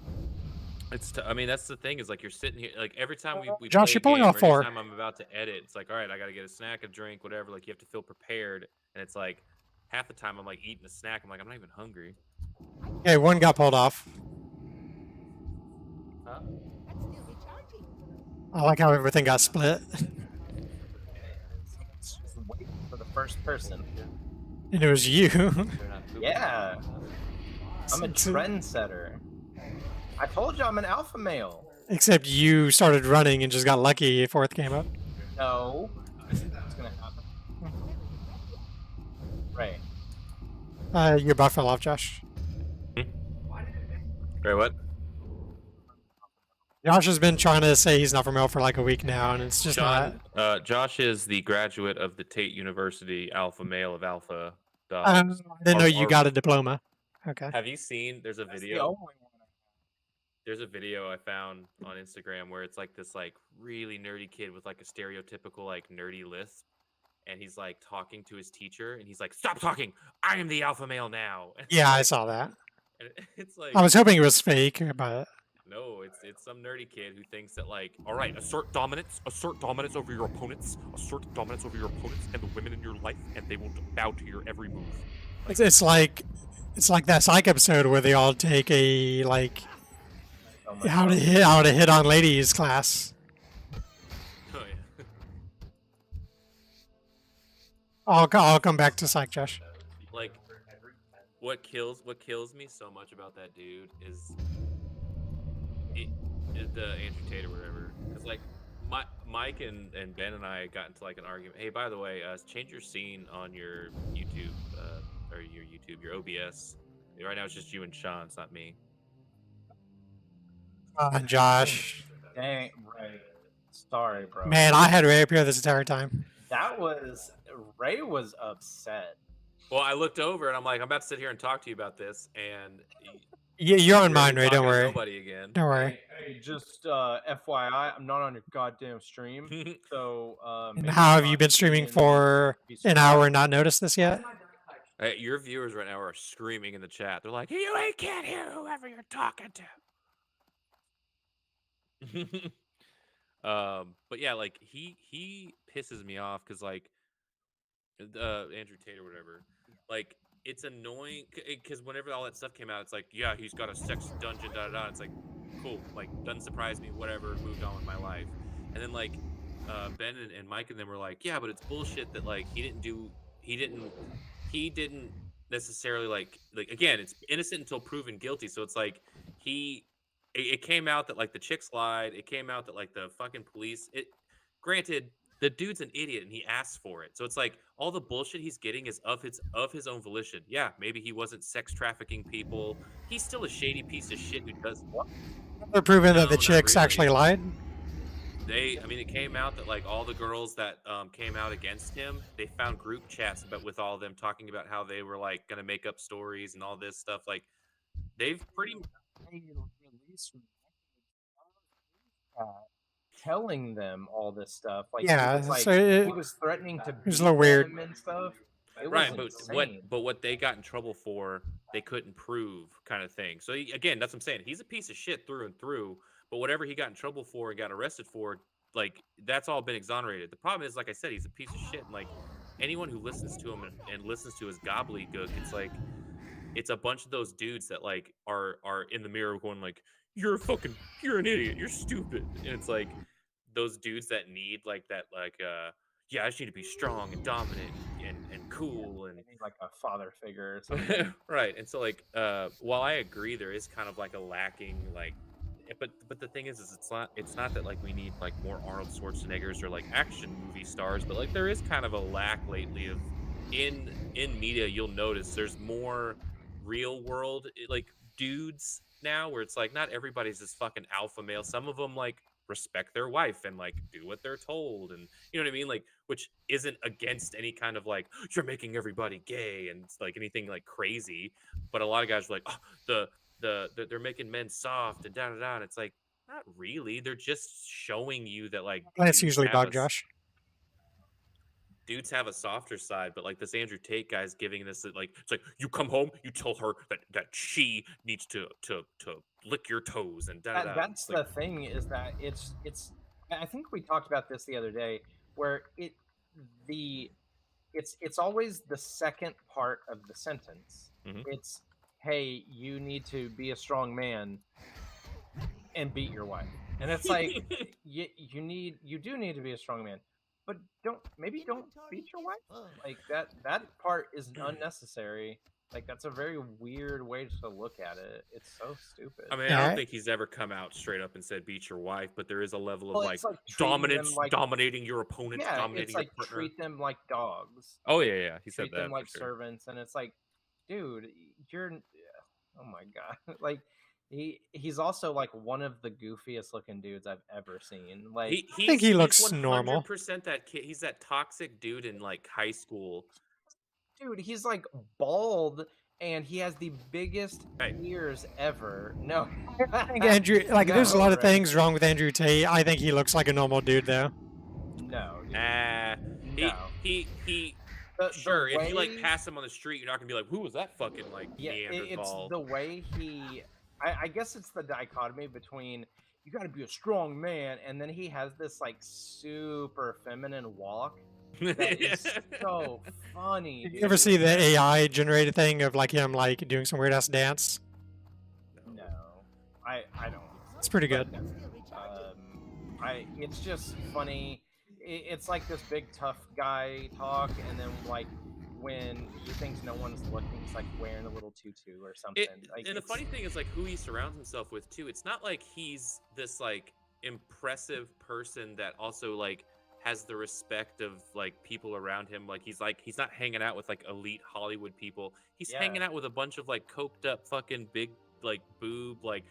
I mean, that's the thing is like you're sitting here like every time we Josh, play you're a pulling game, off or 4. anytime I'm about to edit, it's like, all right, I got to get a snack, a drink, whatever. Like you have to feel prepared, and it's like half the time I'm like eating a snack, I'm like I'm not even hungry. Okay, one got pulled off. Huh? That's still recharging. I like how everything got split. Just wait for the first person. And it was you. They're not pooping. Yeah. I'm a So- trendsetter. I told you I'm an alpha male. Except you started running and just got lucky. 4th came up. No. It's going to happen. Right. Your buff fell off, Josh. Wait, what? Josh has been trying to say he's not from L for like a week now, and it's just not. Josh is the graduate of the Tate University Alpha Male of Alpha Dogs. I didn't know you Or- got a diploma. Okay. Have you seen? There's a That's the video. only one. There's a video I found on Instagram where it's like this like really nerdy kid with like a stereotypical like nerdy lisp, and he's like talking to his teacher, and he's like, "Stop talking! I am the alpha male now." And Yeah, I saw that. it's like, I was hoping it was fake, but no, it's some nerdy kid who thinks that like, all right, assert dominance over your opponents, assert dominance over your opponents and the women in your life, and they will bow to your every move. it's like that Psych episode where they all take a like Oh my how God. to hit on ladies class. Oh yeah. I'll come back to Psych, Josh. Like what kills me so much about that dude is the Andrew Tate or whatever. Because like Mike and Ben and I got into like an argument. Hey, by the way, change your scene on your YouTube or your OBS. Right now it's just you and Sean. It's not me. Josh. Dang, right. Sorry, bro. Man, I had Ray up here this entire time. That was Ray was upset. Well, I looked over and I'm like, I'm about to sit here and talk to you about this, and Yeah, you're on mine, Ray Ray. Don't talking to worry. nobody again. Don't worry. Hey, just FYI, I'm not on your goddamn stream. So And maybe how have not you been streaming being- for be an hour surprised. and not noticed this yet? Your viewers right now are screaming in the chat. They're like, "You can't hear whoever you're talking to." But yeah, like he pisses me off because like Andrew Tate or whatever, like it's annoying because whenever all that stuff came out, it's like, yeah, he's got a sex dungeon, da da da. It's like, cool, like doesn't surprise me. Whatever, moved on with my life. And then like Ben and Mike and them were like, yeah, but it's bullshit that like he didn't necessarily like again, it's innocent until proven guilty. So it's like it came out that like the chicks lied. It came out that like the fucking police. Granted, the dude's an idiot and he asked for it. So it's like all the bullshit he's getting is of his own volition. Yeah, maybe he wasn't sex trafficking people. He's still a shady piece of shit who does what? They're proving No, that the not chicks really. actually lied. I mean, it came out that like all the girls that came out against him, they found group chats with all of them talking about how they were like gonna make up stories and all this stuff. Like they've pretty telling them all this stuff. Like, Yeah, he was, like, so he was threatening to was beat a little weird. them and stuff. It right, was but insane. what they got in trouble for, they couldn't prove, kind of thing. So again, that's what I'm saying. He's a piece of shit through and through. But whatever he got in trouble for and got arrested for, like that's all been exonerated. The problem is, like I said, he's a piece of shit. And like anyone who listens to him and listens to his gobbledygook, it's like it's a bunch of those dudes that like are in the mirror going like, you're an idiot, you're stupid. And it's like those dudes that need like that, like yeah, I just need to be strong and dominant and cool and like a father figure or something. right. And so like while I agree there is kind of like a lacking like but the thing is it's not that like we need like more Arnold Schwarzeneggers or like action movie stars, but like there is kind of a lack lately of in media. You'll notice there's more real world like dudes now where it's like not everybody's this fucking alpha male. Some of them like respect their wife and like do what they're told, and you know what I mean, like which isn't against any kind of like you're making everybody gay and like anything like crazy. But a lot of guys are like, oh, they're making men soft and da da da. And it's like not really. They're just showing you that like That's usually have Dog Josh. dudes have a softer side, but like this Andrew Tate guy's giving this like it's like you come home, you tell her that she needs to lick your toes and da da da. That's the thing is that it's. I think we talked about this the other day, where it's always the second part of the sentence. Mhm. It's, hey, you need to be a strong man and beat your wife, and it's like you do need to be a strong man, but don't beat your wife. Like that part is unnecessary. Like that's a very weird way to look at it. It's so stupid. I mean, I don't think he's ever come out straight up and said beat your wife, but there is a level of like dominance, dominating your opponents, dominating your partner. Treat them like dogs. Oh yeah, he said treat that. Treat them like servants, and it's like, dude, you're. Oh my god, like. He's also like one of the goofiest looking dudes I've ever seen. Like I think he looks normal. 100% that kid. He's that toxic dude in like high school. Dude, he's like bald and he has the biggest ears ever. No, I think Andrew. Like, no, there's a lot of things wrong with Andrew Tate. I think he looks like a normal dude though. No. He. Sure, if you like pass him on the street, you're not gonna be like, "Who was that fucking like Neanderthal?" It's the way he. I guess it's the dichotomy between you got to be a strong man, and then he has this like super feminine walk that is so funny. Did you ever see the AI generated thing of like him like doing some weird ass dance? No, I don't. It's pretty good. It's just funny. It's like this big tough guy talk, and then like when he thinks no one's looking, he's like wearing a little tutu or something. And the funny thing is like who he surrounds himself with too. It's not like he's this like impressive person that also like has the respect of like people around him. Like he's not hanging out with like elite Hollywood people. He's hanging out with a bunch of like coked up fucking big like boob like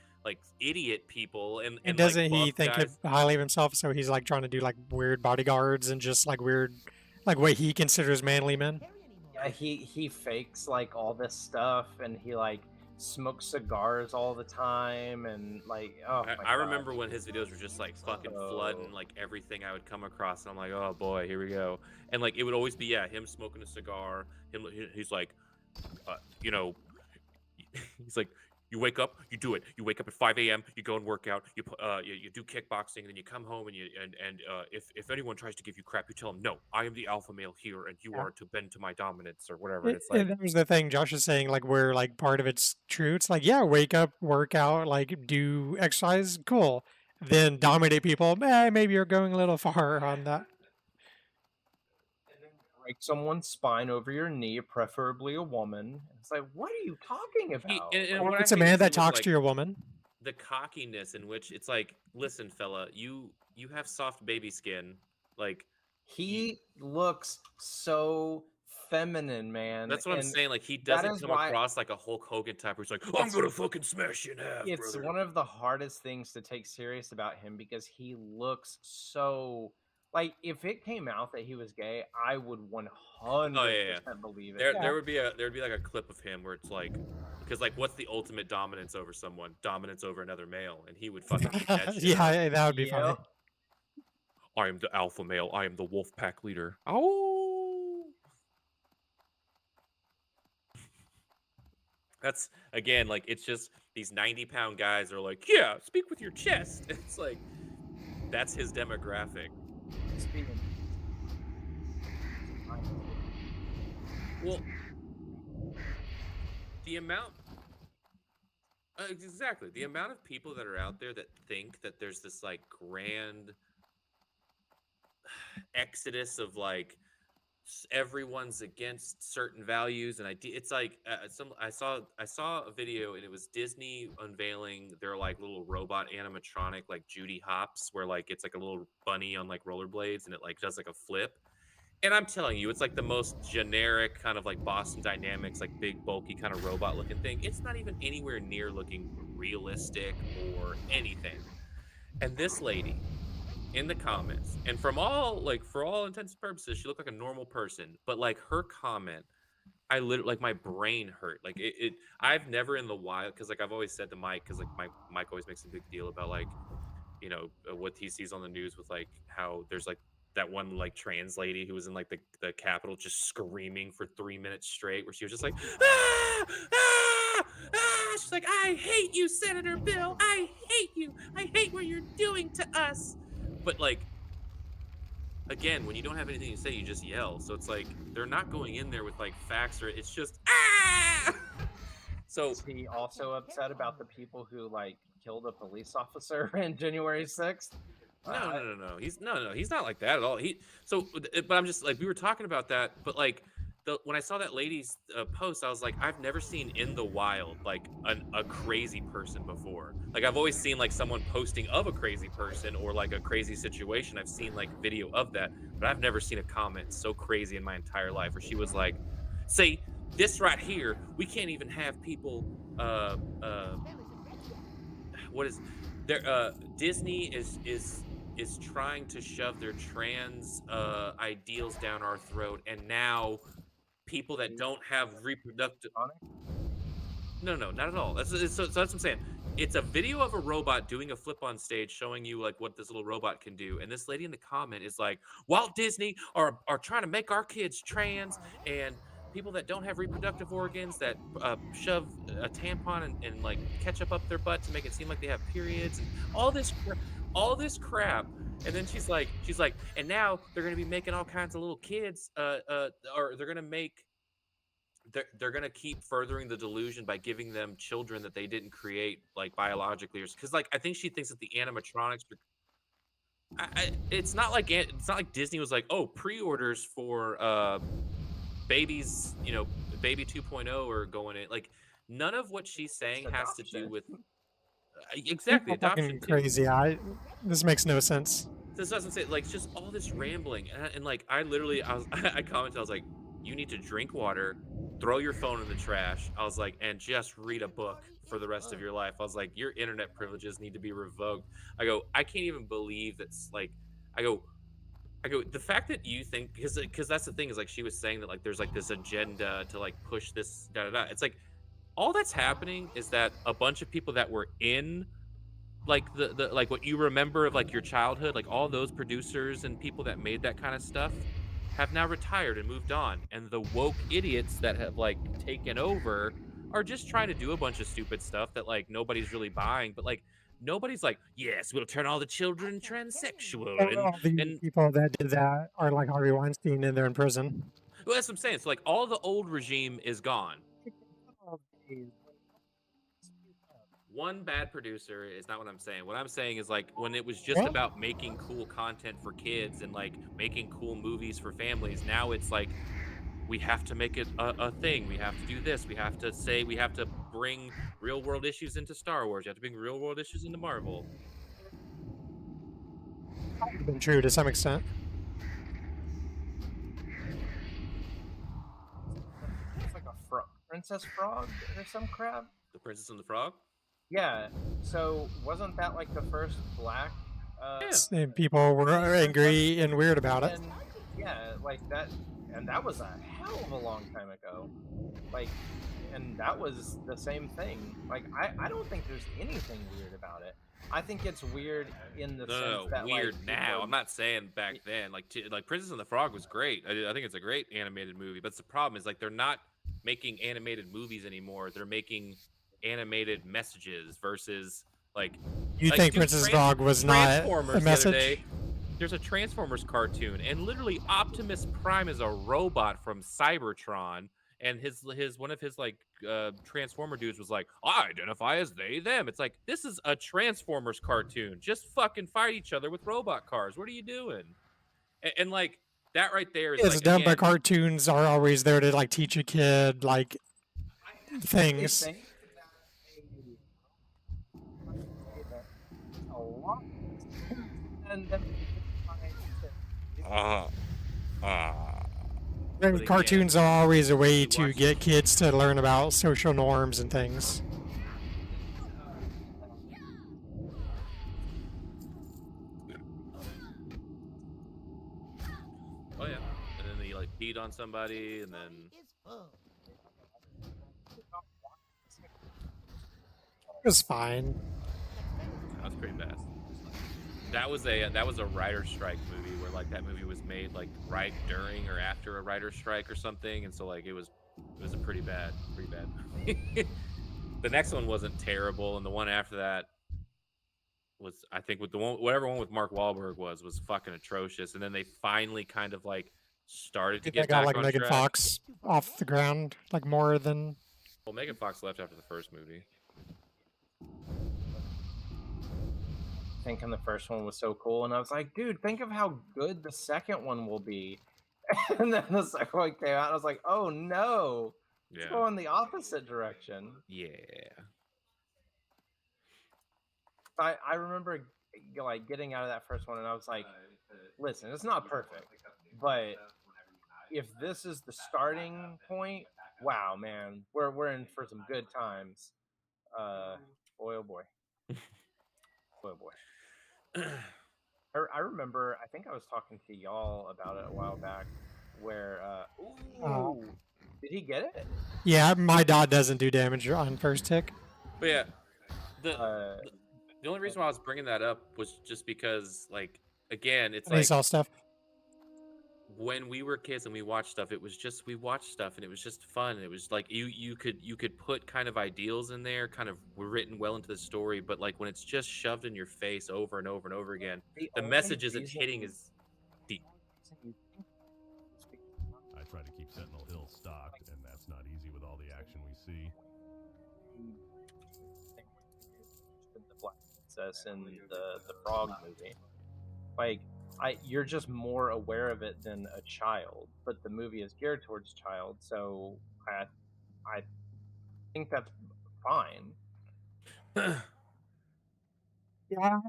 idiot people. And doesn't like, he think highly of himself? So he's like trying to do like weird bodyguards and just like weird like what he considers manly men. Yeah, he fakes like all this stuff, and he like smokes cigars all the time, and like oh my I God. remember when his videos were just like fucking flooding like everything I would come across, and I'm like, oh boy, here we go. And like it would always be him smoking a cigar. He's like, you know, he's like, you wake up, you do it. You wake up at 5 a.m. You go and work out. You do kickboxing, and then you come home and if anyone tries to give you crap, you tell them, no, I am the alpha male here, and you Yeah. are to bend to my dominance or whatever. And it's like, And that was the thing Josh is saying, like where like part of it's true. It's like, yeah, wake up, work out, like do exercise, cool. Then dominate people. Maybe you're going a little far on that. And then break someone's spine over your knee, preferably a woman. It's like, what are you talking about? and what I It's a hate man too that is, talks like, to your woman. the cockiness in which it's like, listen, fella, you have soft baby skin, like He looks so feminine, man. that's what I'm and saying. Like he that doesn't is come why- across like a Hulk Hogan type where he's like, I'm gonna fucking smash you in half. It's brother. one of the hardest things to take serious about him because he looks so like if it came out that he was gay, I would 100% believe it. There would be like a clip of him where it's like, because like what's the ultimate dominance over someone? Dominance over another male, and he would fucking beat that shit up. Yeah, that would be funny. Yep. I am the alpha male. I am the wolf pack leader. Oh, that's again like it's just these 90-pound guys are like, yeah, speak with your chest. It's like that's his demographic. Speaking. Well, the amount. Exactly. The amount of people that are out there that think that there's this like grand exodus of like everyone's against certain values and it's like I saw a video and it was Disney unveiling their like little robot animatronic like Judy Hopps where like it's like a little bunny on like rollerblades and it like does like a flip. And I'm telling you, it's like the most generic kind of like Boston Dynamics, like big, bulky kind of robot looking thing. It's not even anywhere near looking realistic or anything. And this lady in the comments, and from all like for all intents and purposes, she looked like a normal person. But like her comment, I literally like my brain hurt. Like it I've never in the wild because like I've always said to Mike, because like Mike always makes a big deal about like, you know, what he sees on the news with like how there's like that one like trans lady who was in like the Capitol just screaming for 3 minutes straight where she was just like she's like, I hate you, Senator Bill, I hate you, I hate what you're doing to us. But like again, when you don't have anything to say, you just yell. So it's like they're not going in there with like facts or it's just So is he also upset about the people who like killed a police officer in January 6th? No. He's not like that at all. But I'm just like we were talking about that. But like when I saw that lady's post, I was like, I've never seen in the wild like a crazy person before. Like I've always seen like someone posting of a crazy person or like a crazy situation. I've seen like video of that, but I've never seen a comment so crazy in my entire life where she was like, "See, this right here, we can't even have people." What is there? Disney is trying to shove their trans ideals down our throat, and now people that don't have reproductive no not at all so that's what I'm saying. It's a video of a robot doing a flip on stage showing you like what this little robot can do, and this lady in the comment is like, Walt Disney are trying to make our kids trans, and people that don't have reproductive organs that shove a tampon and like ketchup up their butt to make it seem like they have periods and all this crap. And then she's like, and now they're going to be making all kinds of little kids, or they're going to make, they're going to keep furthering the delusion by giving them children that they didn't create, like biologically, because like I think she thinks that the animatronics. It's not like Disney was like, oh, pre-orders for babies, you know, baby 2.0 are going in. Like none of what she's saying has to do with. Exactly, People adoption fucking crazy. This makes no sense. This doesn't say like just all this rambling and like I commented, I was like, you need to drink water, throw your phone in the trash. I was like, and just read a book for the rest of your life. I was like, your internet privileges need to be revoked. I go, I can't even believe that's like, I go, I go, the fact that you think, because that's the thing, is like she was saying that like there's like this agenda to like push this da da da. It's like all that's happening is that a bunch of people that were in like the like what you remember of like your childhood, like all those producers and people that made that kind of stuff have now retired and moved on, and the woke idiots that have like taken over are just trying to do a bunch of stupid stuff that like nobody's really buying, but like nobody's like, yes, we'll turn all the children transsexual All the and people that did that are like Harvey Weinstein, and they're in prison. well, that's what I'm saying. So like all the old regime is gone. One bad producer is not what I'm saying. What I'm saying is like when it was just Well- about making cool content for kids and like making cool movies for families, now it's like we have to make it a thing. We have to do this. We have to say we have to bring real world issues into Star Wars. You have to bring real world issues into Marvel. It's been true to some extent. It's like a princess frog or some crap. The Princess and the Frog? Yeah. So wasn't that like the first black? And people were angry and weird about it. And, yeah, like that, and that was a hell of a long time ago. Like, and that was the same thing. Like, I don't think there's anything weird about it. I think it's weird in the sense that weird like, now. people- I'm not saying back then. Like Princess and the Frog was great. I think it's a great animated movie. But the problem is like they're not making animated movies anymore. They're making animated messages versus like. You like, think dude, Princess Frog was not Transformers a the other message? day, there's a Transformers cartoon, and literally Optimus Prime is a robot from Cybertron, and his one of his like Transformer dudes was like, I identify as they them. It's like, this is a Transformers cartoon. Just fucking fight each other with robot cars. What are you doing? And like that right there is It's like, dumb, again, but cartoons are always there to like teach a kid like I things. think that a lot, and then And again- cartoons are always a way to get kids to learn about social norms and things. oh yeah, and then they like beat on somebody, and then It's fun. It was fine. that was pretty bad. That was a writer's strike movie where like that movie was made like right during or after a writer's strike or something, and so like it was a pretty bad movie. The next one wasn't terrible, and the one after that was, I think, with the one, whatever one with Mark Wahlberg was fucking atrocious, and then they finally kind of like started to They get got back like on Megan track. Fox off the ground like more than Well, Megan Fox left after the first movie. thinking the first one was so cool, and I was like, dude, think of how good the second one will be. And then the second one came out, and I was like, oh no, it's Yeah, going the opposite direction. yeah. I remember like getting out of that first one, and I was like, listen, it's not perfect, but if this is the starting point, wow, man, we're in for some good times. Boy, oh boy, boy, oh boy. I remember, I think I was talking to y'all about it a while back, where ooh, did he get it? yeah. My dot doesn't do damage on first tick. But yeah, the Uh, the only reason why I was bringing that up was just because, like, again, it's And he like saw stuff. when we were kids and we watched stuff, it was just we watched stuff and it was just fun. It was like you could put kind of ideals in there, kind of written well into the story, but like when it's just shoved in your face over and over and over again, the only message isn't reason- hitting as deep. I try to keep Sentinel Hill stocked, and that's not easy with all the action we see. The Black Princess and the Frog movie, like you're just more aware of it than a child, but the movie is geared towards child, so I think that's fine. Yeah, I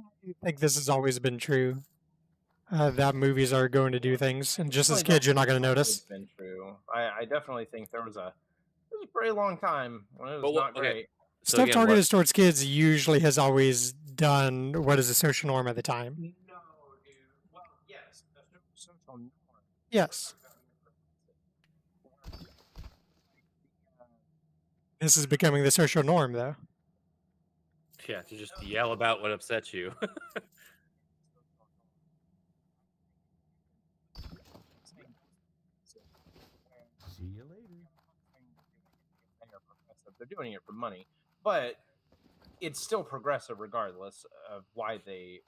think this has always been true. That movies are going to do things, and just as Definitely kids, you're not going to It's notice. been true. I definitely think there was a pretty long time when it was But what- not okay. great. So Stuff again, targeted towards kids usually has always done what is a social norm at the time. No, dude. Well, yes. Yes. This is becoming the social norm, though. Yeah, to just yell about what upsets you. See you later. They're doing it for money, but it's still progressive regardless of why they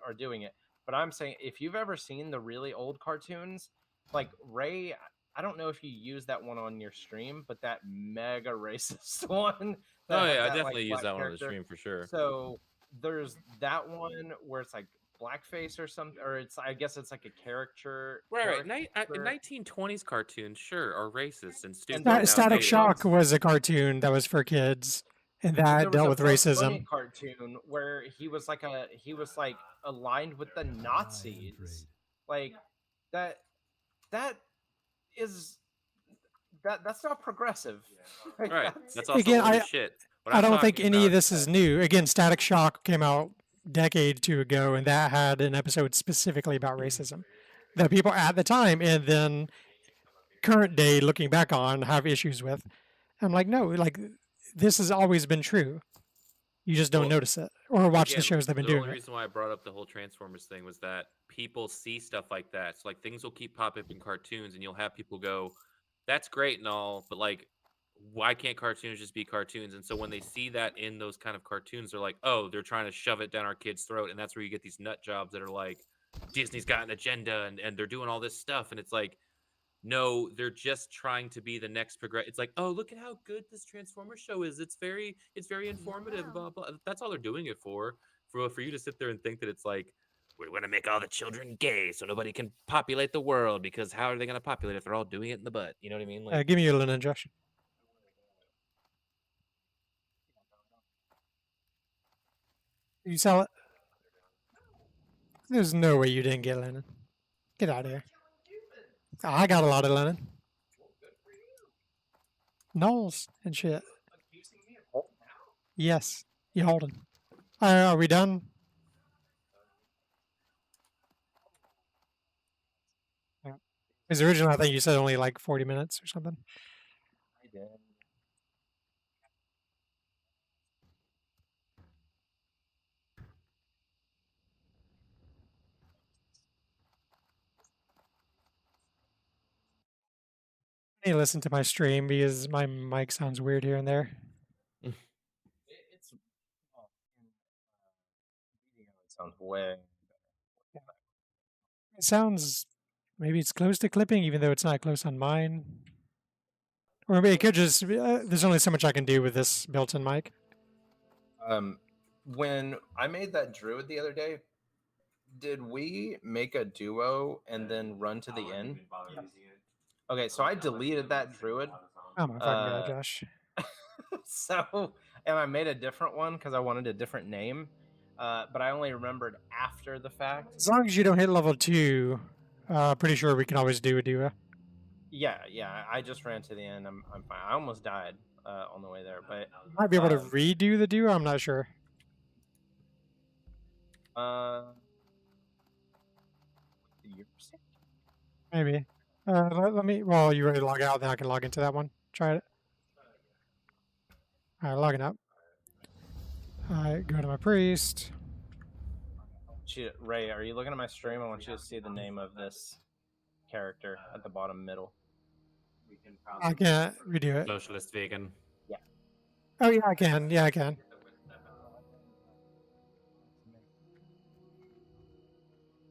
are doing it. But I'm saying if you've ever seen the really old cartoons, like Ray, I don't know if you use that one on your stream, but that mega racist one that Oh has yeah, I that like definitely use black that one on the character. stream for sure. So there's that one where it's like blackface or something, or it's I guess it's like a caricature. Right. caricature. 1920s cartoons, sure, are racist and stupid. there and was Static outdated. Shock was a cartoon that was for kids, and There that was dealt a with Bugs Bunny racism. cartoon where he was like aligned with the Nazis. Like that is that's not progressive. Like, Right. That's also Again, old as shit. What I I'm don't think talking any about of this is is that- new. Again, Static Shock came out a decade or two ago, and that had an episode specifically about racism that people at the time and then current day looking back on have issues with. I'm like, no, like this has always been true. You just don't Well, notice it or watch the Again, shows they've been the doing only it. reason why I brought up the whole Transformers thing was that people see stuff like that. So like things will keep popping up in cartoons, and you'll have people go, "That's great and all, but like, why can't cartoons just be cartoons?" And so when they see that in those kind of cartoons, they're like, "Oh, they're trying to shove it down our kid's throat," and that's where you get these nut jobs that are like, "Disney's got an agenda and they're doing all this stuff," and it's like, no, they're just trying to be the next progress. It's like, oh, look at how good this Transformers show is. It's very informative. Blah blah. That's all they're doing it for. For you to sit there and think that it's like we're going to make all the children gay so nobody can populate the world because how are they going to populate if they're all doing it in the butt? You know what I mean? Like, Give me your linen, Josh. You sell it? There's no way you didn't get linen. Get out of here. I got a lot of linen. Knowles and shit. Yes. You holding. Are we done? Because originally I think you said only like 40 minutes or something. I did. I need to listen to my stream because my mic sounds weird here and there. It's well, in, video it sounds way It sounds maybe it's close to clipping, even though it's not close on mine. Or maybe it could just. There's only so much I can do with this built-in mic. When I made that druid the other day, did we make a duo and then run to the end? Okay, so I deleted that druid. Oh my fucking god, Josh! So, and I made a different one because I wanted a different name, but I only remembered after the fact. As long as you don't hit level 2, pretty sure we can always do a duo. Yeah, I just ran to the end. I'm fine. I almost died on the way there, but Might be able to redo the duo. I'm not sure. Maybe. Let me. Well, you ready to log out? Then I can log into that one. Try it. All right, logging up. All right, go to my priest. Ray, are you looking at my stream? I want you to see the name of this character at the bottom middle. I can't redo it. socialist vegan. Yeah. Oh yeah, I can. Yeah, I can.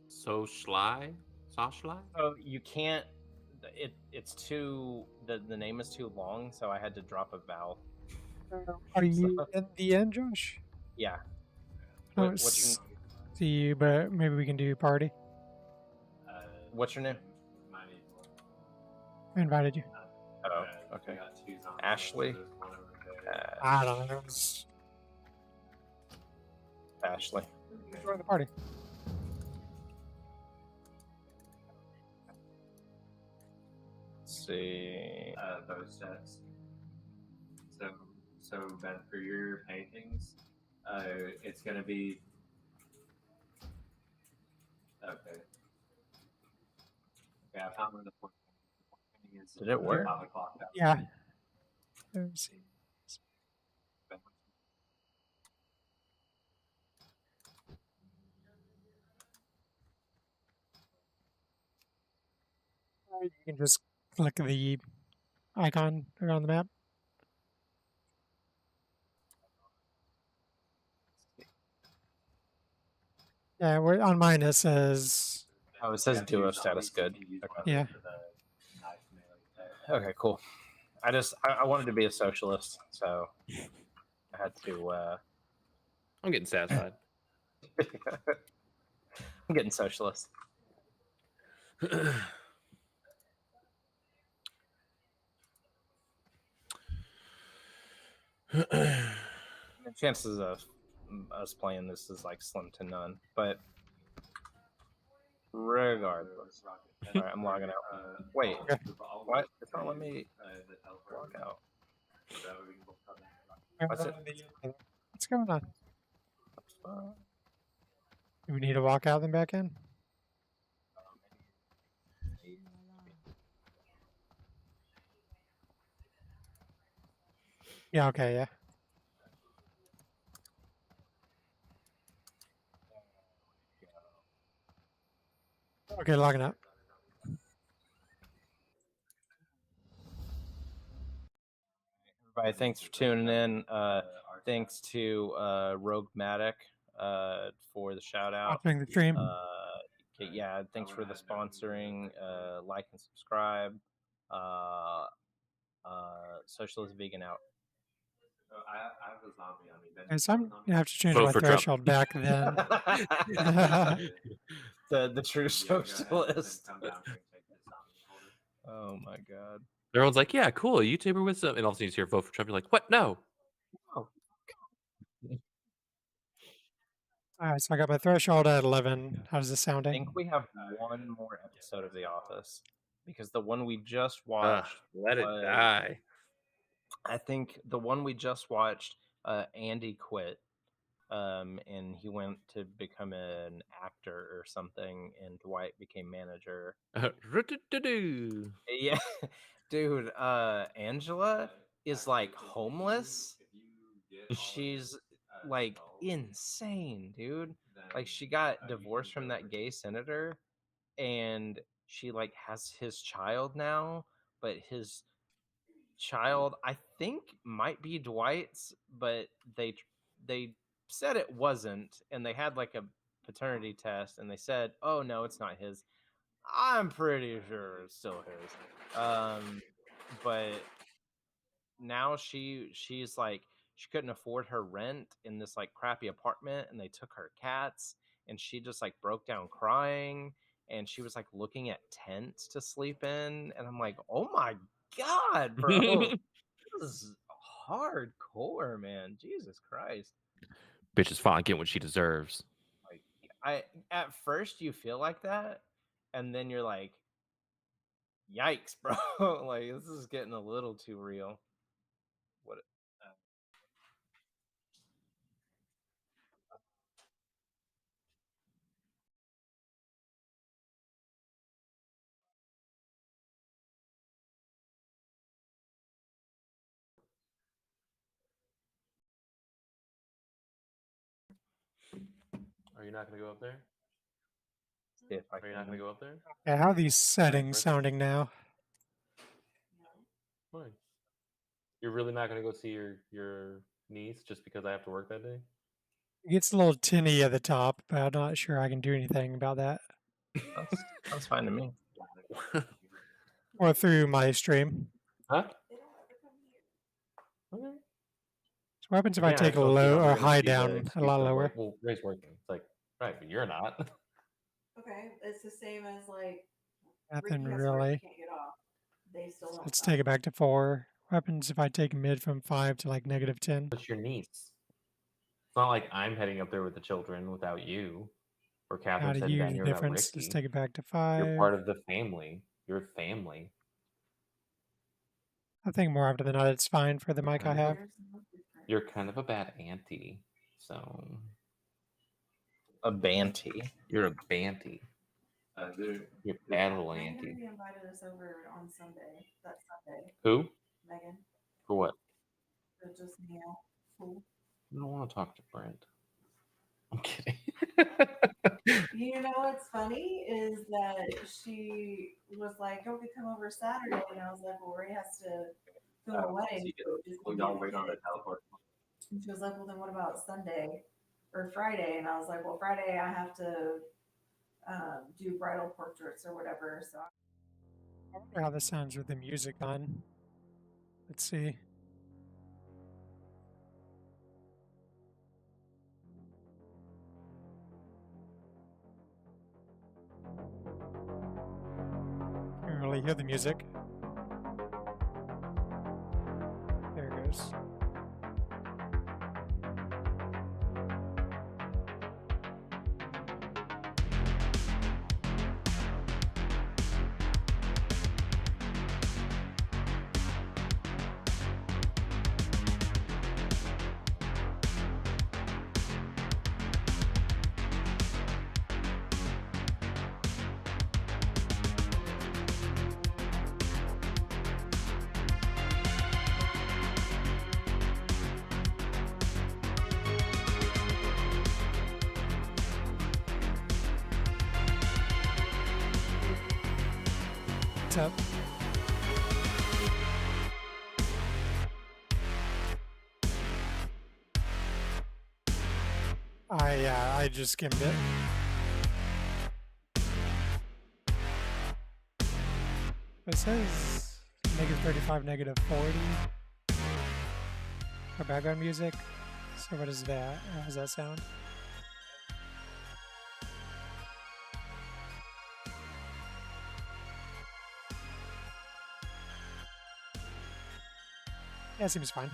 So Schly? Oh, you can't. It's too. The name is too long, so I had to drop a vowel. Are you in the end, Josh? Yeah. I What's don't see you, but maybe we can do party. What's your name? I invited you. Oh, okay. Ashley. I don't know. Let's Ashley. join the party. Let's see. Those sets. So Ben, for your paintings, it's going to be okay. Yeah, I found where the fork is. Did it work? Yeah. Let's see. You can just click the icon around the map. Yeah, on mine it says. Oh, it says duo status good. Okay. Yeah. Okay, cool. I wanted to be a socialist, so I had to. I'm getting satisfied. I'm getting socialist. The chances of us playing this is like slim to none, but regardless. All right, I'm logging out. Wait, what? It's not letting me log out. What's it? What's going on? Do we need to walk out then back in? Yeah, okay, yeah. Okay, logging out. Everybody, thanks for tuning in. Thanks to Roguematic for the shout out. Watching the stream. Yeah, thanks for the sponsoring. Like and subscribe. Socialist Vegan out. I have a zombie on me. Guys, I'm gonna have to change Vote my for Trump. threshold back then. the true socialist. Oh my god. Everyone's like, yeah, cool, a YouTuber with some, and all of a sudden you hear vote for Trump. You're like, what? No. All right, so I got my threshold at 11. How's this I sounding? think we have one more episode of The Office because the one we just watched. Let it die. I think the one we just watched, Andy quit, and he went to become an actor or something, and Dwight became manager. Yeah, dude. Angela is like homeless. She's like insane, dude. Like she got divorced from that gay senator, and she like has his child now, but his child I think might be Dwight's, but they said it wasn't, and they had like a paternity test, and they said, oh no, it's not his. I'm pretty sure it's still his. But now she's like she couldn't afford her rent in this like crappy apartment, and they took her cats, and she just like broke down crying, and she was like looking at tents to sleep in, and I'm like, oh my god, bro. This is hardcore, man. Jesus Christ. Bitch is finally getting what she deserves. Like at first you feel like that, and then you're like, yikes, bro. Like this is getting a little too real. What Are you not going to go up there? if I Are you not going to go up there? Yeah, how are these settings sounding now? Why? You're really not going to go see your niece just because I have to work that day? It gets a little tinny at the top, but I'm not sure I can do anything about that. That's fine to me. Or through my stream. Huh? Okay. So what happens if I Yeah, take a told you low I'm or gonna high see the down a excuse lot of, lower? like, well, Ray's working. It's like, right, but you're not. Okay, it's the same as like Nothing Ricky has work, really. can't get off. They still don't Let's stop. take it back to 4. What happens if I take mid from 5 to like -10? It's your niece. It's not like I'm heading up there with the children without you, or How Catherine's to heading down use the here without difference? Ricky. Let's take it back to You're part 5. of the family. You're family. I think more often than not, it's fine for the mic I have. You're kind of a bad auntie. So A Banty. you're a banty. You're battle Megan ante. already invited us over on Sunday. That Sunday, Who? Megan. For what? To just hang out. Cool. I don't want to talk to Brent. I'm kidding. You know what's funny is that she was like, "Oh, we come over Saturday," and I was like, "Well, Ray has to film a wedding." So just We leave don't it wait on in." the teleport. And she was like, "Well, then what about Sunday or Friday?" And I was like, "Well, Friday I have to do bridal portraits or whatever." So I wonder how this sounds with the music on. Let's see. Can't really hear the music. There it goes. What's up? I just skimmed it. It says -35, -40 for background music. So what is that? How does that sound? Yeah, it seems fine.